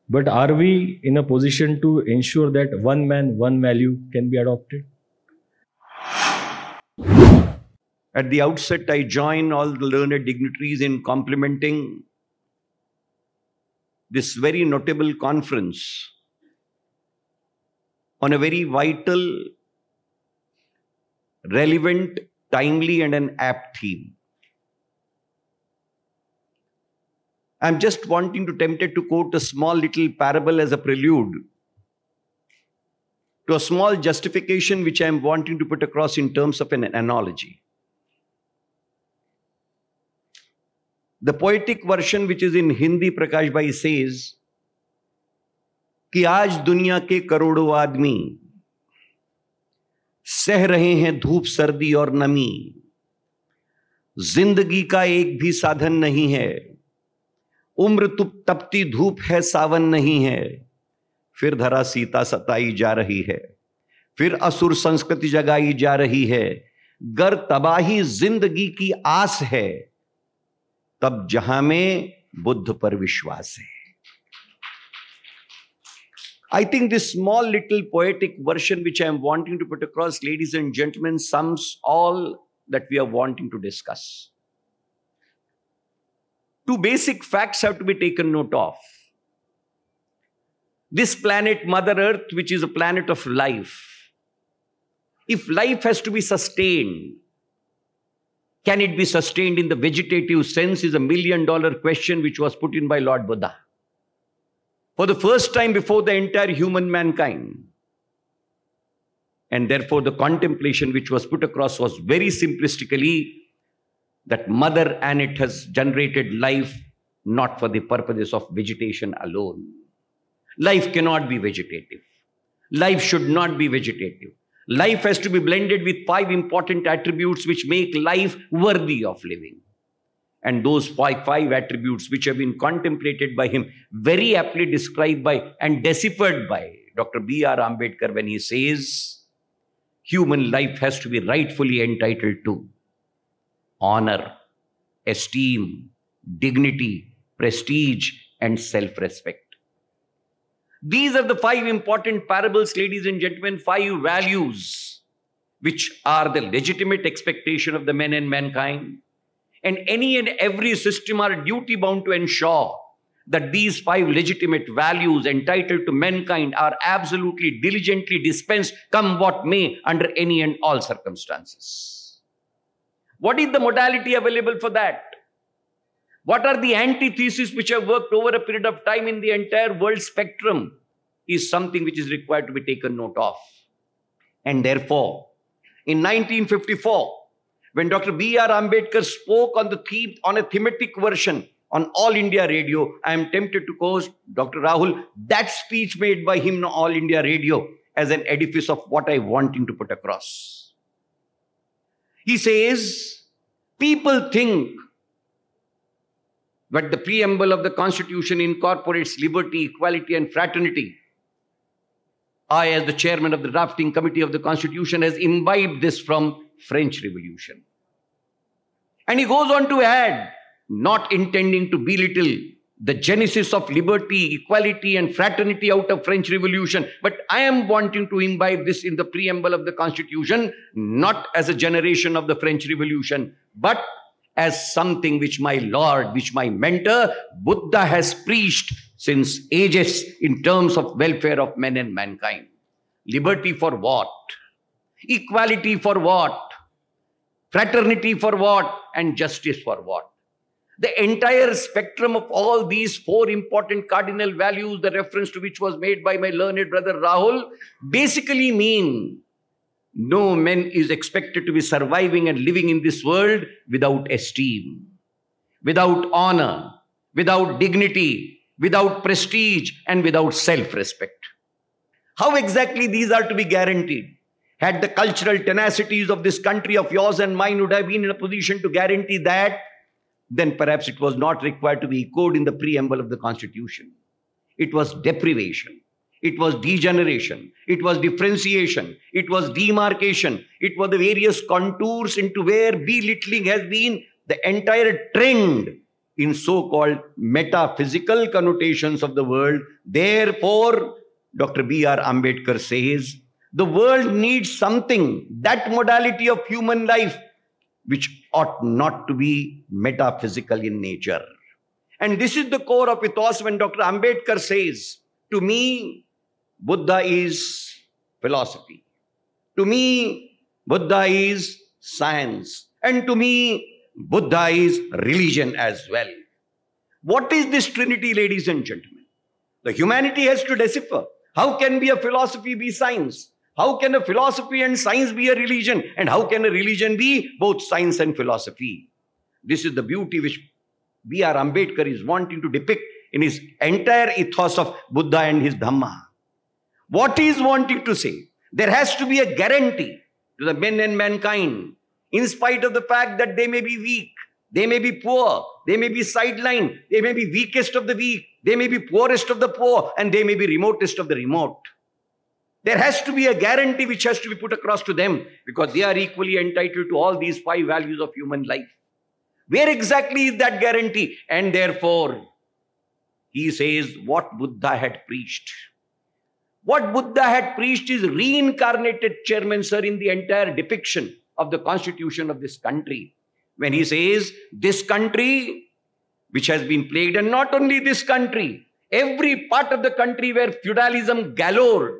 but are we in a position to ensure that one man, one value can be adopted? At the outset, I join all the learned dignitaries in complimenting this very notable conference on a very vital, relevant, timely, and an apt theme. I'm just tempted to quote a small little parable as a prelude to a small justification which I'm wanting to put across in terms of an analogy. The poetic version which is in Hindi, Prakash Bhai says कि आज दुनिया के करोड़ों आदमी सह रहे हैं धूप, सर्दी और नमी, जिंदगी का एक भी साधन नहीं है, उम्र तपती धूप है, सावन नहीं है, फिर धरा सीता सताई जा रही है, फिर असुर संस्कृति जगाई जा रही है, गर तबाही जिंदगी की आस है, तब जहां में बुद्ध पर विश्वास है. I think this small little poetic version which I am wanting to put across, ladies and gentlemen, sums all that we are wanting to discuss. Two basic facts have to be taken note of. This planet, Mother Earth, which is a planet of life, if life has to be sustained, can it be sustained in the vegetative sense is $1 million question which was put in by Lord Buddha. For the first time before the entire human mankind. And therefore the contemplation which was put across was very simplistically that Mother Anet has generated life not for the purposes of vegetation alone. Life cannot be vegetative. Life should not be vegetative. Life has to be blended with 5 important attributes which make life worthy of living. And those five attributes which have been contemplated by him, very aptly described by and deciphered by Dr. B.R. Ambedkar when he says, human life has to be rightfully entitled to honor, esteem, dignity, prestige, and self-respect. These are the 5 important parables, ladies and gentlemen, 5 values which are the legitimate expectation of the men and mankind. And any and every system are duty bound to ensure that these 5 legitimate values entitled to mankind are absolutely diligently dispensed, come what may, under any and all circumstances. What is the modality available for that? What are the antitheses which have worked over a period of time in the entire world spectrum is something which is required to be taken note of. And therefore, in 1954, when Dr. B.R. Ambedkar spoke on the theme, on a thematic version on All India Radio, I am tempted to quote Dr. Rahul, that speech made by him on All India Radio as an edifice of what I want him to put across. He says, people think that the preamble of the Constitution incorporates liberty, equality, and fraternity. I, as the chairman of the drafting committee of the Constitution, has imbibed this from French Revolution. And he goes on to add, not intending to belittle the genesis of liberty, equality, and fraternity out of French Revolution, but I am wanting to imbibe this in the preamble of the Constitution, not as a generation of the French Revolution, but as something which my Lord, which my mentor, Buddha has preached since ages in terms of welfare of men and mankind. Liberty for what? Equality for what? Fraternity for what? And justice for what? The entire spectrum of all these 4 important cardinal values, the reference to which was made by my learned brother Rahul, basically mean no man is expected to be surviving and living in this world without esteem, without honor, without dignity, without prestige, and without self-respect. How exactly these are to be guaranteed? Had the cultural tenacities of this country of yours and mine would have been in a position to guarantee that, then perhaps it was not required to be echoed in the preamble of the Constitution. It was deprivation. It was degeneration. It was differentiation. It was demarcation. It was the various contours into where belittling has been the entire trend in so-called metaphysical connotations of the world. Therefore, Dr. B.R. Ambedkar says, the world needs something, that modality of human life, which ought not to be metaphysical in nature. And this is the core of ethos when Dr. Ambedkar says, to me, Buddha is philosophy. To me, Buddha is science. And to me, Buddha is religion as well. What is this trinity, ladies and gentlemen? The humanity has to decipher. How can be a philosophy be science? How can a philosophy and science be a religion? And how can a religion be both science and philosophy? This is the beauty which B.R. Ambedkar is wanting to depict in his entire ethos of Buddha and his Dhamma. What he is wanting to say? There has to be a guarantee to the men and mankind, in spite of the fact that they may be weak, they may be poor, they may be sidelined, they may be weakest of the weak, they may be poorest of the poor, and they may be remotest of the remote. There has to be a guarantee which has to be put across to them because they are equally entitled to all these 5 values of human life. Where exactly is that guarantee? And therefore, he says what Buddha had preached. What Buddha had preached is reincarnated, Chairman Sir, in the entire depiction of the constitution of this country. When he says, this country which has been plagued, and not only this country, every part of the country where feudalism gallored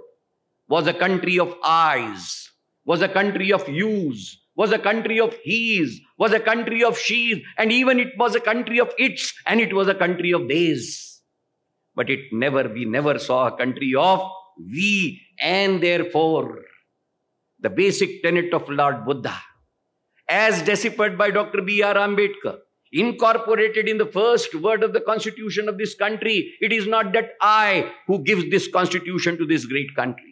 was a country of I's, was a country of you's, was a country of he's, was a country of she's, and even it was a country of its, and it was a country of they's. But we never saw a country of we, and therefore, the basic tenet of Lord Buddha, as deciphered by Dr. B.R. Ambedkar, incorporated in the first word of the constitution of this country, it is not that I who gives this constitution to this great country.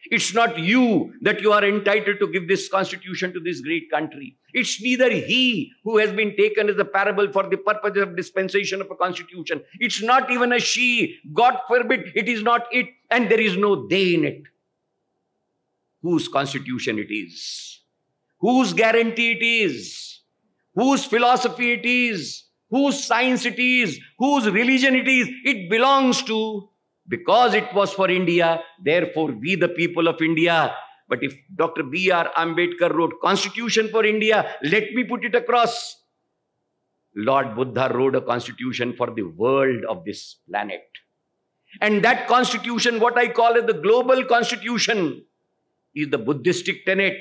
It's not you that you are entitled to give this constitution to this great country. It's neither he who has been taken as a parable for the purpose of dispensation of a constitution. It's not even a she. God forbid, it is not it, and there is no they in it. whose constitution it is, whose guarantee it is, whose philosophy it is, whose science it is, whose religion it is. It belongs to, because it was for India, therefore we the people of India. But if Dr. B.R. Ambedkar wrote Constitution for India, let me put it across. Lord Buddha wrote a constitution for the world of this planet. And that constitution, what I call it the global constitution, is the Buddhistic tenet.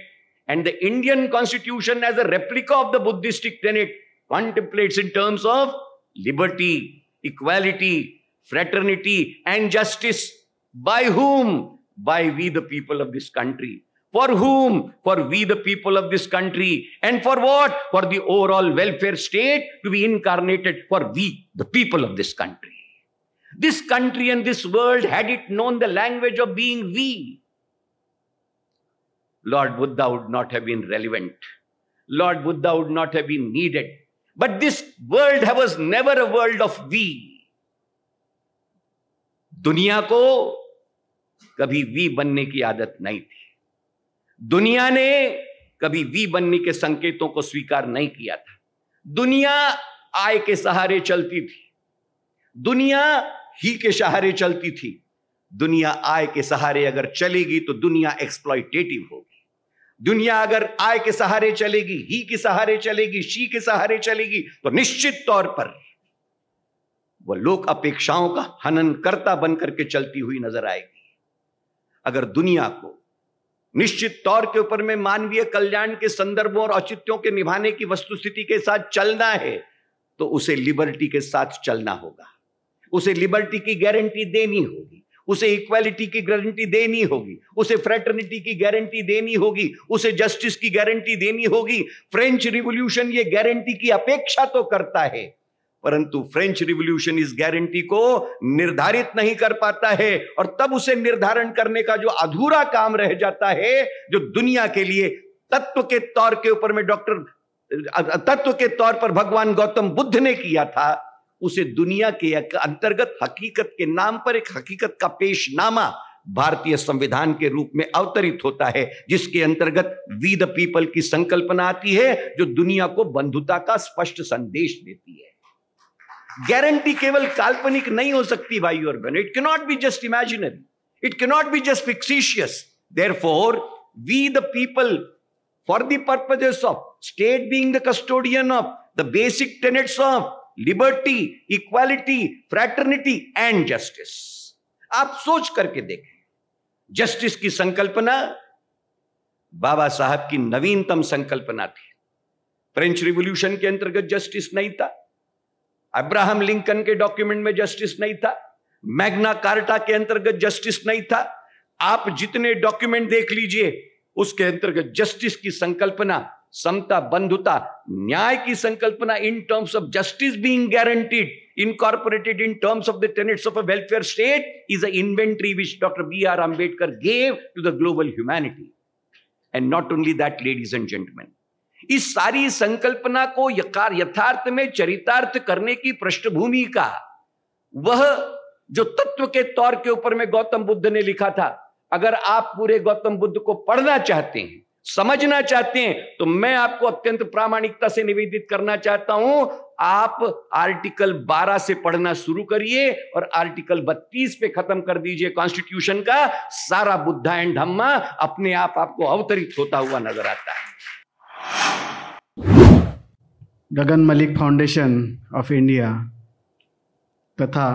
And the Indian constitution, as a replica of the Buddhistic tenet, contemplates in terms of liberty, equality, fraternity, and justice. By whom? By we the people of this country. For whom? For we the people of this country. And for what? For the overall welfare state to be incarnated for we, the people of this country. This country and this world, had it known the language of being we, Lord Buddha would not have been relevant. Lord Buddha would not have been needed. But this world was never a world of we. दुनिया को कभी we बनने की आदत नहीं थी. दुनिया ने कभी वी बनने के संकेतों को स्वीकार नहीं किया था. दुनिया आय के सहारे चलती थी. दुनिया ही के सहारे चलती थी. दुनिया आय के सहारे अगर चलेगी तो दुनिया एक्सप्लॉयटेटिव होगी. दुनिया अगर आय के सहारे चलेगी, ही के सहारे चलेगी, शी के सहारे चलेगी, तो निश्चित तौर पर वह लोक अपेक्षाओं का हननकर्ता बनकर के चलती हुई नजर आएगी. अगर दुनिया को निश्चित तौर के ऊपर में मानवीय कल्याण के संदर्भों और औचित्यों के निभाने की वस्तुस्थिति के साथ चलना है, तो उसे लिबर्टी के साथ चलना होगा. उसे लिबर्टी की गारंटी देनी होगी. उसे इक्वालिटी की गारंटी देनी होगी. उसे फ्रेटर्निटी की गारंटी देनी होगी. उसे जस्टिस की गारंटी देनी होगी. फ्रेंच रिवॉल्यूशन ये गारंटी की अपेक्षा तो करता है, परंतु फ्रेंच रिवॉल्यूशन इस गारंटी को निर्धारित नहीं कर पाता है. और तब उसे निर्धारण करने का जो अधूरा काम रह जाता है, जो दुनिया के लिए तत्व के तौर के ऊपर में तत्व के तौर पर भगवान गौतम बुद्ध ने किया था, उसे दुनिया के अंतर्गत हकीकत के नाम पर एक हकीकत का पेशनामा भारतीय संविधान के रूप में अवतरित होता है, जिसके अंतर्गत वी द पीपल की संकल्पना आती है, जो दुनिया को बंधुता का स्पष्ट संदेश देती है. गारंटी केवल काल्पनिक नहीं हो सकती भाइयों और बहनों. It can not be just imaginary. It can not be just fictitious. Therefore we the people, for the purposes of state being the custodian of the basic tenets of liberty, equality, fraternity and justice. आप सोच करके देखें, justice की संकल्पना बाबा साहब की नवीनतम संकल्पना थी. फ्रेंच रिवॉल्यूशन के अंतर्गत जस्टिस नहीं था. अब्राहम लिंकन के डॉक्यूमेंट में जस्टिस नहीं था. मैग्ना कार्टा के अंतर्गत जस्टिस नहीं था. आप जितने डॉक्यूमेंट देख लीजिए, उसके अंतर्गत जस्टिस की संकल्पना, समता, बंधुता, न्याय की संकल्पना in terms of justice being guaranteed, incorporated in terms of the tenets of a welfare state, is an inventory which Dr. B.R. Ambedkar gave to the global humanity. And not only that, ladies and gentlemen, इस सारी संकल्पना को यथार्थ में चरितार्थ करने की पृष्ठभूमि का वह जो तत्व के तौर के ऊपर में गौतम बुद्ध ने लिखा था, अगर आप पूरे गौतम बुद्ध को पढ़ना चाहते हैं, समझना चाहते हैं, तो मैं आपको अत्यंत प्रामाणिकता से निवेदित करना चाहता हूं, आप आर्टिकल 12 से पढ़ना शुरू करिए और आर्टिकल 32 पे खत्म कर दीजिए कॉन्स्टिट्यूशन का. सारा बुद्धा एंड धम्मा अपने आप आपको अवतरित होता हुआ नजर आता है. Gagan Malik foundation of India तथा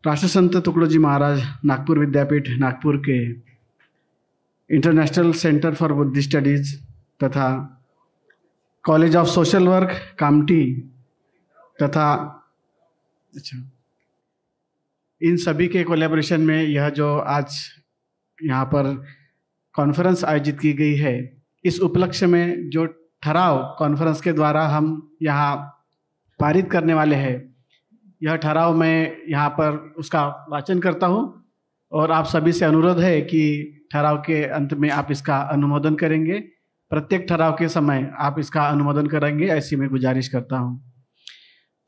राष्ट्रसंत तुकडोजी महाराज नागपुर विद्यापीठ नागपुर के international centre for Buddhist studies तथा college of social work Kamptee तथा इन सभी के कोलैबोरेशन में यह जो आज यहाँ पर कॉन्फ्रेंस आयोजित की गई है, इस उपलक्ष्य में जो ठराव कॉन्फ्रेंस के द्वारा हम यहाँ पारित करने वाले हैं, यह ठराव मैं यहाँ पर उसका वाचन करता हूँ और आप सभी से अनुरोध है कि ठराव के अंत में आप इसका अनुमोदन करेंगे. प्रत्येक ठराव के समय आप इसका अनुमोदन करेंगे, ऐसी मैं गुजारिश करता हूँ.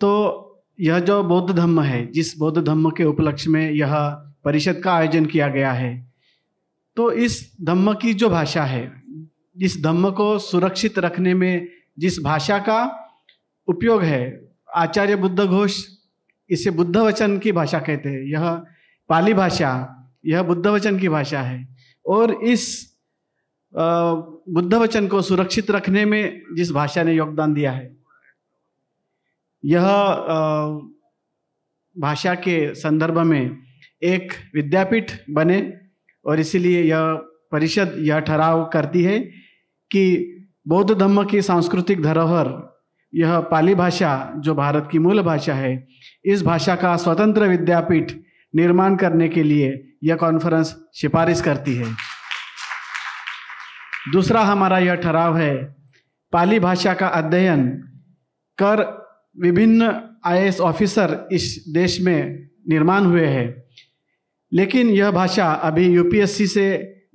तो यह जो बौद्ध धम्म है, जिस बौद्ध धम्म के उपलक्ष्य में यह परिषद का आयोजन किया गया है, तो इस धम्म की जो भाषा है, इस धम्म को सुरक्षित रखने में जिस भाषा का उपयोग है, आचार्य बुद्ध घोष इसे बुद्ध वचन की भाषा कहते हैं। यह पाली भाषा, यह बुद्ध वचन की भाषा है। और इस बुद्ध वचन को सुरक्षित रखने में जिस भाषा ने योगदान दिया है, यह भाषा के संदर्भ में एक विद्यापीठ बने, और इसीलिए यह परिषद यह ठहराव करती है कि बौद्ध धम्म की सांस्कृतिक धरोहर, यह पाली भाषा जो भारत की मूल भाषा है, इस भाषा का स्वतंत्र विद्यापीठ निर्माण करने के लिए यह कॉन्फ्रेंस सिफारिश करती है। दूसरा हमारा यह ठहराव है, पाली भाषा का अध्ययन कर विभिन्न IAS ऑफिसर इस देश में निर्माण हुए हैं, लेकिन यह भाषा अभी UPSC से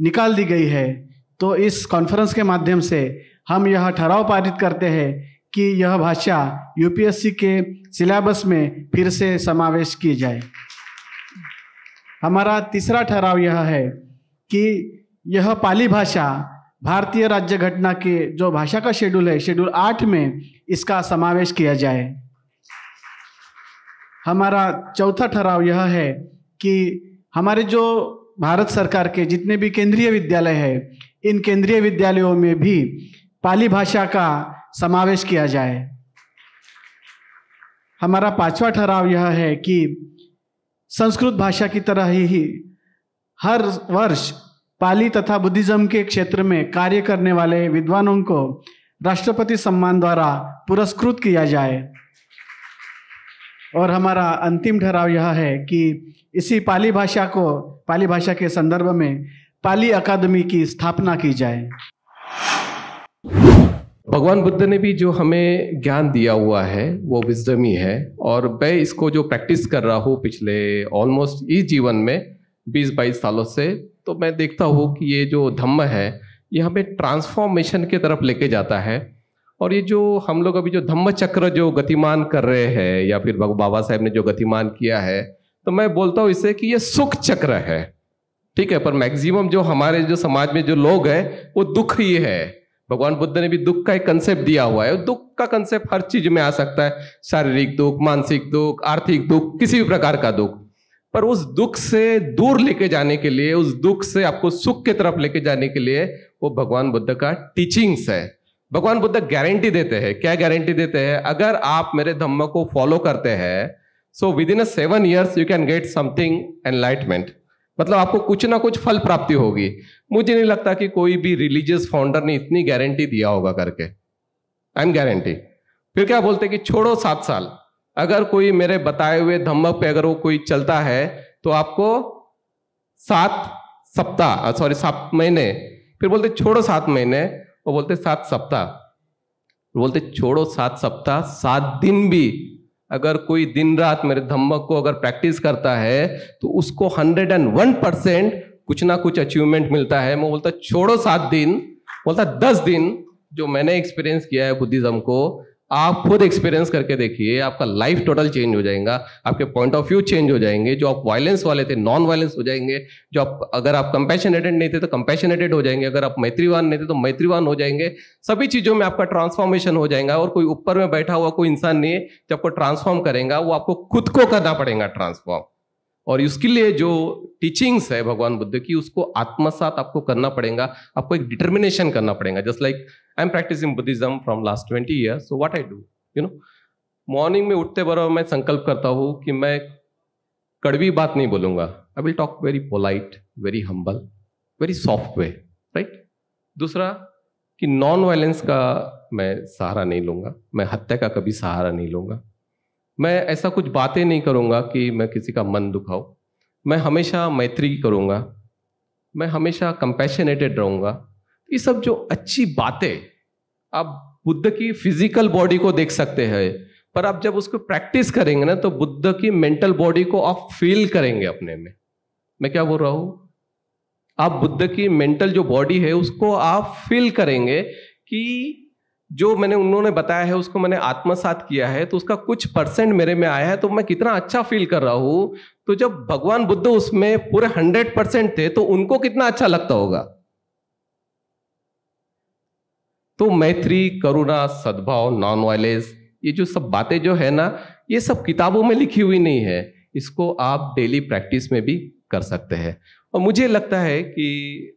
निकाल दी गई है। तो इस कॉन्फ्रेंस के माध्यम से हम यह ठहराव पारित करते हैं कि यह भाषा UPSC के सिलेबस में फिर से समावेश की जाए। हमारा तीसरा ठहराव यह है कि यह पाली भाषा भारतीय राज्य घटना के जो भाषा का शेड्यूल है, शेड्यूल 8 में इसका समावेश किया जाए। हमारा चौथा ठहराव यह है कि हमारे जो भारत सरकार के जितने भी केंद्रीय विद्यालय हैं, इन केंद्रीय विद्यालयों में भी पाली भाषा का समावेश किया जाए। हमारा पांचवा ठहराव यह है कि संस्कृत भाषा की तरह ही हर वर्ष पाली तथा बुद्धिज्म के क्षेत्र में कार्य करने वाले विद्वानों को राष्ट्रपति सम्मान द्वारा पुरस्कृत किया जाए। और हमारा अंतिम ठहराव यह है कि इसी पाली भाषा के संदर्भ में पाली अकादमी की स्थापना की जाए। भगवान बुद्ध ने भी जो हमें ज्ञान दिया हुआ है वो विजडम ही है, और मैं इसको जो प्रैक्टिस कर रहा हूँ पिछले ऑलमोस्ट इस जीवन में 20-22 सालों से, तो मैं देखता हूँ कि ये जो धम्म है ये हमें ट्रांसफॉर्मेशन की तरफ लेके जाता है। और ये जो हम लोग अभी जो धम्म चक्र जो गतिमान कर रहे हैं, या फिर बाबा साहेब ने जो गतिमान किया है, तो मैं बोलता हूँ इससे कि ये सुख चक्र है, ठीक है। पर मैक्सिमम जो हमारे जो समाज में जो लोग हैं वो दुख ही है। भगवान बुद्ध ने भी दुख का एक कंसेप्ट दिया हुआ है। दुख का कंसेप्ट हर चीज में आ सकता है, शारीरिक दुख, मानसिक दुख, आर्थिक दुख, किसी भी प्रकार का दुख। पर उस दुख से दूर लेके जाने के लिए, उस दुख से आपको सुख की तरफ लेके जाने के लिए वो भगवान बुद्ध का टीचिंग्स है। भगवान बुद्ध गारंटी देते हैं। क्या गारंटी देते हैं? अगर आप मेरे धम्म को फॉलो करते हैं, so with in 7 years you can get something enlightenment, मतलब आपको कुछ ना कुछ फल प्राप्ति होगी। मुझे नहीं लगता कि कोई भी रिलीजियस फाउंडर ने इतनी गारंटी दिया होगा करके। I am guarantee. फिर क्या बोलते कि छोड़ो 7 साल, अगर कोई मेरे बताए हुए धम्म पे अगर वो कोई चलता है तो आपको 7 महीने, फिर बोलते छोड़ो 7 महीने, वो बोलते 7 सप्ताह, बोलते छोड़ो 7 सप्ताह, 7 दिन भी अगर कोई दिन रात मेरे धम्म को अगर प्रैक्टिस करता है तो उसको 101% कुछ ना कुछ अचीवमेंट मिलता है। मैं बोलता छोड़ो 7 दिन, बोलता 10 दिन। जो मैंने एक्सपीरियंस किया है बुद्धिज्म को, आप खुद एक्सपीरियंस करके देखिए, आपका लाइफ टोटल चेंज हो जाएगा, आपके पॉइंट ऑफ व्यू चेंज हो जाएंगे। जो आप वायलेंस वाले थे नॉन वायलेंस हो जाएंगे, जो आप अगर आप कंपैशनेटेड नहीं थे तो कंपैशनेटेड हो जाएंगे, अगर आप मैत्रीवान नहीं थे तो मैत्रीवान हो जाएंगे। सभी चीजों में आपका ट्रांसफॉर्मेशन हो जाएगा। और कोई ऊपर में बैठा हुआ कोई इंसान नहीं है जो आपको ट्रांसफॉर्म करेगा, वो आपको खुद को करना पड़ेगा ट्रांसफॉर्म। और उसके लिए जो टीचिंग्स है भगवान बुद्ध की, उसको आत्मसात आपको करना पड़ेगा, आपको एक डिटर्मिनेशन करना पड़ेगा। Just like I am practising Buddhism from last 20 years, so what I do, you know, morning में उठते बराबर मैं संकल्प करता हूँ कि मैं कड़वी बात नहीं बोलूंगा। I will talk very polite, very humble, very soft way, right. दूसरा कि नॉन वायलेंस का मैं सहारा नहीं लूंगा, मैं हत्या का कभी सहारा नहीं लूंगा। मैं ऐसा कुछ बातें नहीं करूंगा कि मैं किसी का मन दुखाऊं। मैं हमेशा मैत्री करूंगा, मैं हमेशा कंपैशनेटेड रहूंगा। ये सब जो अच्छी बातें, आप बुद्ध की फिजिकल बॉडी को देख सकते हैं, पर आप जब उसको प्रैक्टिस करेंगे ना तो बुद्ध की मेंटल बॉडी को आप फील करेंगे अपने में। मैं क्या बोल रहा हूं? आप बुद्ध की मेंटल जो बॉडी है उसको आप फील करेंगे कि जो मैंने उन्होंने बताया है उसको मैंने आत्मसात किया है, तो उसका कुछ परसेंट मेरे में आया है, तो मैं कितना अच्छा फील कर रहा हूं। तो जब भगवान बुद्ध उसमें पूरे 100% थे तो उनको कितना अच्छा लगता होगा। तो मैत्री, करुणा, सद्भाव, नॉन वायलेंस, ये जो सब बातें जो है ना, ये सब किताबों में लिखी हुई नहीं है, इसको आप डेली प्रैक्टिस में भी कर सकते हैं। और मुझे लगता है कि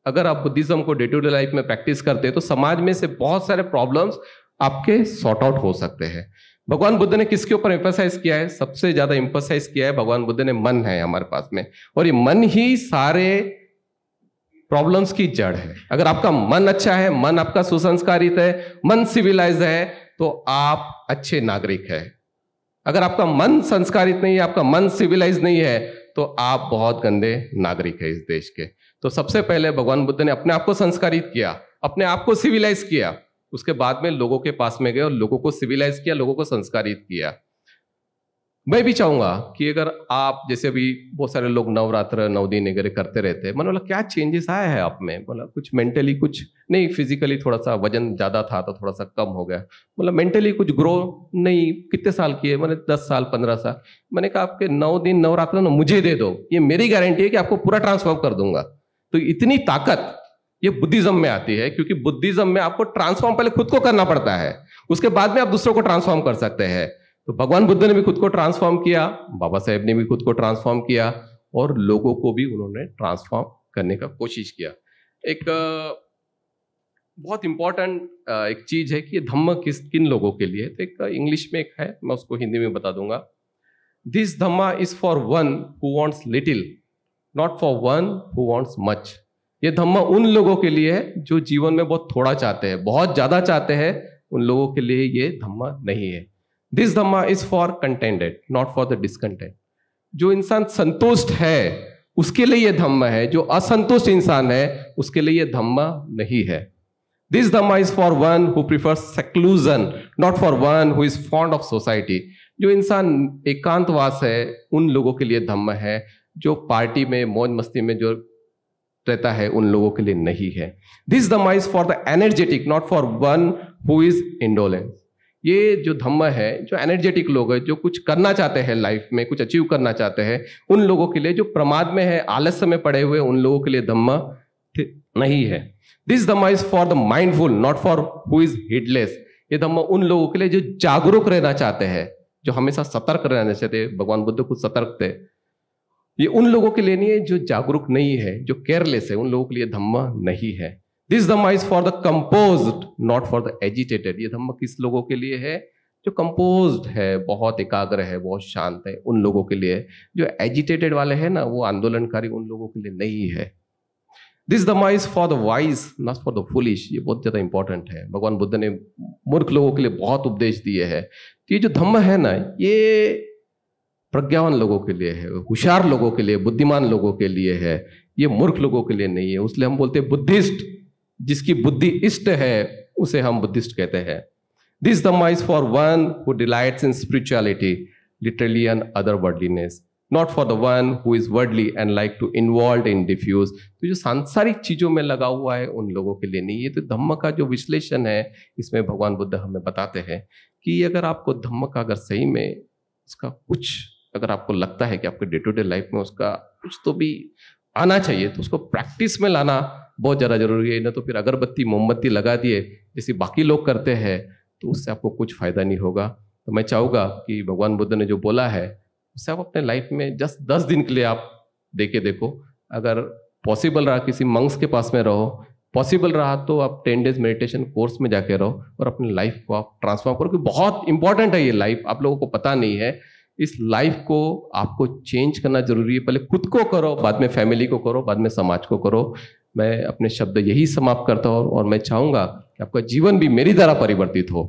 अगर आप बुद्धिज्म को डे टू डे लाइफ में प्रैक्टिस करते हैं तो समाज में से बहुत सारे प्रॉब्लम्स आपके सॉर्ट आउट हो सकते हैं। भगवान बुद्ध ने किसके ऊपर एम्फसाइज किया है? सबसे ज्यादा एम्फसाइज किया है भगवान बुद्ध ने मन है हमारे पास में, और ये मन ही सारे प्रॉब्लम्स की जड़ है। अगर आपका मन अच्छा है, मन आपका सुसंस्कारित है, मन सिविलाइज है, तो आप अच्छे नागरिक है। अगर आपका मन संस्कारित नहीं है, आपका मन सिविलाइज नहीं है, तो आप बहुत गंदे नागरिक है इस देश के। तो सबसे पहले भगवान बुद्ध ने अपने आप को संस्कारित किया, अपने आप को सिविलाइज किया, उसके बाद में लोगों के पास में गए और लोगों को सिविलाइज किया, लोगों को संस्कारित किया। मैं भी चाहूंगा कि अगर आप जैसे अभी बहुत सारे लोग नवरात्र 9 दिन वगैरह करते रहते हैं, मतलब क्या चेंजेस आया है आप में? मतलब कुछ मेंटली, कुछ नहीं, फिजिकली थोड़ा सा वजन ज्यादा था तो थोड़ा सा कम हो गया, मतलब मेंटली कुछ ग्रो नहीं। कितने साल किए? मैंने 10 साल 15 साल। मैंने कहा आपके 9 दिन नवरात्र ना मुझे दे दो, ये मेरी गारंटी है कि आपको पूरा ट्रांसफॉर्म कर दूंगा। तो इतनी ताकत ये बुद्धिज्म में आती है, क्योंकि बुद्धिज्म में आपको ट्रांसफॉर्म पहले खुद को करना पड़ता है, उसके बाद में आप दूसरों को ट्रांसफॉर्म कर सकते हैं। तो भगवान बुद्ध ने भी खुद को ट्रांसफॉर्म किया, बाबा साहेब ने भी खुद को ट्रांसफॉर्म किया, और लोगों को भी उन्होंने ट्रांसफॉर्म करने का कोशिश किया। एक बहुत इंपॉर्टेंट एक चीज है कि ये धम्म किन लोगों के लिए। तो एक इंग्लिश में एक है, मैं उसको हिंदी में बता दूंगा। This Dhamma is for one who wants little, not for one who wants much. ये धम्मा उन लोगों के लिए है जो जीवन में बहुत थोड़ा चाहते हैं, बहुत ज्यादा चाहते हैं, उन लोगों के लिए ये धम्मा नहीं है। This Dhamma is for contented, not for the discontent. जो इंसान संतुष्ट है उसके लिए ये धम्मा है, जो असंतुष्ट इंसान है उसके लिए ये धम्मा नहीं है। This Dhamma is for one who prefers seclusion, not for one who is fond of society. जो इंसान एकांतवास है उन लोगों के लिए धम्मा है, जो पार्टी में मौज मस्ती में जो रहता है उन लोगों के लिए नहीं है। This Dhamma is for the energetic, not for one who is indolence. ये जो धम्म है, जो एनर्जेटिक लोग हैं, जो कुछ करना चाहते हैं लाइफ में, कुछ अचीव करना चाहते हैं, उन लोगों के लिए, जो प्रमाद में है, आलस्य में पड़े हुए, उन लोगों के लिए धम्म नहीं है। This Dhamma is for the mindful, not for who is heedless. ये धम्म उन लोगों के लिए जो जागरूक रहना चाहते हैं, जो हमेशा सतर्क रहना चाहते हैं। भगवान बुद्ध खुद सतर्क थे। ये उन लोगों के लिए नहीं है जो जागरूक नहीं है, जो केयरलेस है, उन लोगों के लिए धम्म नहीं है। This Dhamma is for the composed, not for the agitated. ये धम्मा किस लोगों के लिए है? जो कंपोज्ड है, बहुत एकाग्र है, बहुत शांत है, उन लोगों के लिए। जो एजिटेटेड वाले हैं ना, वो आंदोलनकारी, उन लोगों के लिए नहीं है। This Dhamma is for the wise, not for the foolish. ये बहुत ज्यादा इंपॉर्टेंट है। भगवान बुद्ध ने मूर्ख लोगों के लिए बहुत उपदेश दिए हैं। तो ये जो धम्म है ना, ये प्रज्ञावान लोगों के लिए है, होशियार लोगों के लिए, बुद्धिमान लोगों के लिए है, ये मूर्ख लोगों के लिए नहीं है। इसलिए हम बोलते हैं बुद्धिस्ट। जिसकी बुद्धि इष्ट है उसे हम बुद्धिस्ट कहते हैं। This Dhamma is for one who delights in spirituality, literally and other worldliness, not for the one who is worldly and like to involve in diffuse. तो जो सांसारिक चीजों में लगा हुआ है उन लोगों के लिए नहीं है। तो धम्म का जो विश्लेषण है, इसमें भगवान बुद्ध हमें बताते हैं कि अगर आपको धम्म का अगर सही में उसका कुछ, अगर आपको लगता है कि आपके डे टू डे लाइफ में उसका कुछ तो भी आना चाहिए, तो उसको प्रैक्टिस में लाना बहुत ज़्यादा जरूरी है। ना तो फिर अगरबत्ती मोमबत्ती लगा दिए जैसे बाकी लोग करते हैं, तो उससे आपको कुछ फायदा नहीं होगा। तो मैं चाहूँगा कि भगवान बुद्ध ने जो बोला है उससे आप अपने लाइफ में जस्ट 10 दिन के लिए आप देखो। अगर पॉसिबल रहा किसी मंक्स के पास में रहो, पॉसिबल रहा तो आप 10 डेज मेडिटेशन कोर्स में जाके रहो और अपनी लाइफ को आप ट्रांसफॉर्म करो। क्योंकि बहुत इंपॉर्टेंट है ये लाइफ, आप लोगों को पता नहीं है। इस लाइफ को आपको चेंज करना जरूरी है। पहले खुद को करो, बाद में फैमिली को करो, बाद में समाज को करो। मैं अपने शब्द यही समाप्त करता हूँ और मैं चाहूंगा कि आपका जीवन भी मेरी तरह परिवर्तित हो।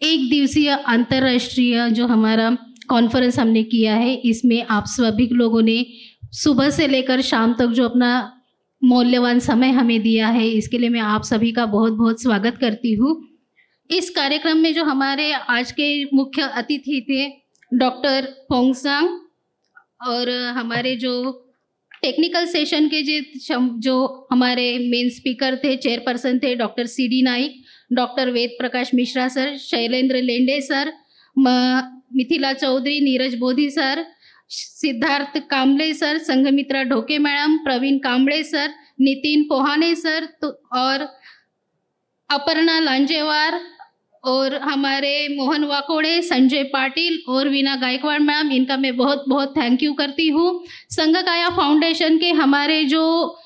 एक दिवसीय अंतर्राष्ट्रीय जो हमारा कॉन्फ्रेंस हमने किया है, इसमें आप सभी लोगों ने सुबह से लेकर शाम तक जो अपना मूल्यवान समय हमें दिया है, इसके लिए मैं आप सभी का बहुत बहुत स्वागत करती हूँ। इस कार्यक्रम में जो हमारे आज के मुख्य अतिथि थे डॉक्टर पोंगसांग, और हमारे जो टेक्निकल सेशन के जो हमारे मेन स्पीकर थे, चेयरपर्सन थे doctor CD Naik, doctor Ved Prakash Mishra sir, Shailendra Lende sir, Mithila Chaudhary, Neeraj Bodhi sir, Siddharth Kamble sir, Sanghamitra Dhoke madam, Pravin Kamble sir, Nitin Pohane sir और अपर्णा लांजेवार और हमारे मोहन वाकोड़े, संजय पाटिल और वीना गायकवाड़ मैम, इनका मैं बहुत बहुत थैंक यू करती हूँ। संघ काया फाउंडेशन के हमारे जो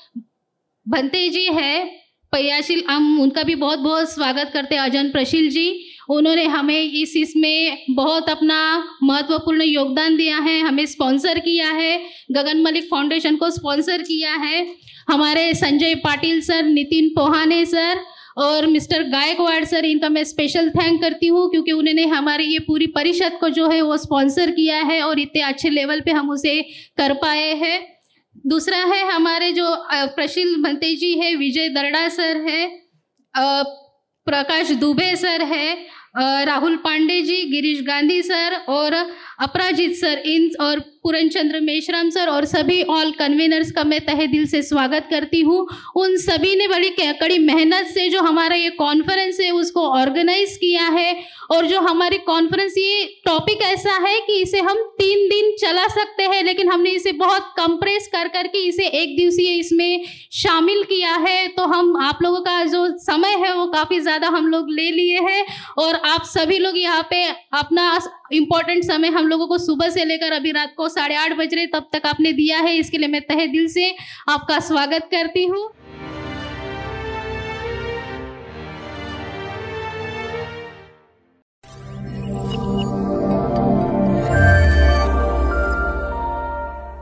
भंते जी है पयाशील, हम उनका भी बहुत बहुत स्वागत करते हैं। अजन प्रशील जी, उन्होंने हमें इसमें बहुत अपना महत्वपूर्ण योगदान दिया है, हमें स्पॉन्सर किया है, गगन मलिक फाउंडेशन को स्पॉन्सर किया है। हमारे संजय पाटिल सर, नितिन पोहाने सर और मिस्टर गायकवाड़ सर, इनका मैं स्पेशल थैंक करती हूँ क्योंकि उन्होंने हमारी ये पूरी परिषद को जो है वो स्पॉन्सर किया है और इतने अच्छे लेवल पे हम उसे कर पाए हैं। दूसरा है हमारे जो प्रशील भंते जी है, विजय दरड़ा सर है, प्रकाश दुबे सर है, राहुल पांडे जी, गिरीश गांधी सर और अपराजित सर, इन और पूरनचंद्र मेश्राम सर और सभी ऑल कन्वीनर्स का मैं तहे दिल से स्वागत करती हूँ। उन सभी ने बड़ी कड़ी मेहनत से जो हमारा ये कॉन्फ्रेंस है उसको ऑर्गेनाइज किया है और जो हमारी कॉन्फ्रेंस, ये टॉपिक ऐसा है कि इसे हम 3 दिन चला सकते हैं, लेकिन हमने इसे बहुत कंप्रेस कर करके इसे 1 दिवसीय इसमें शामिल किया है। तो हम आप लोगों का जो समय है वो काफ़ी ज़्यादा हम लोग ले लिए हैं और आप सभी लोग यहाँ पे अपना इम्पोर्टेंट समय हम लोगों को सुबह से लेकर अभी रात को 8:30 बज रहे तब तक आपने दिया है, इसके लिए मैं तहे दिल से आपका स्वागत करती हूँ।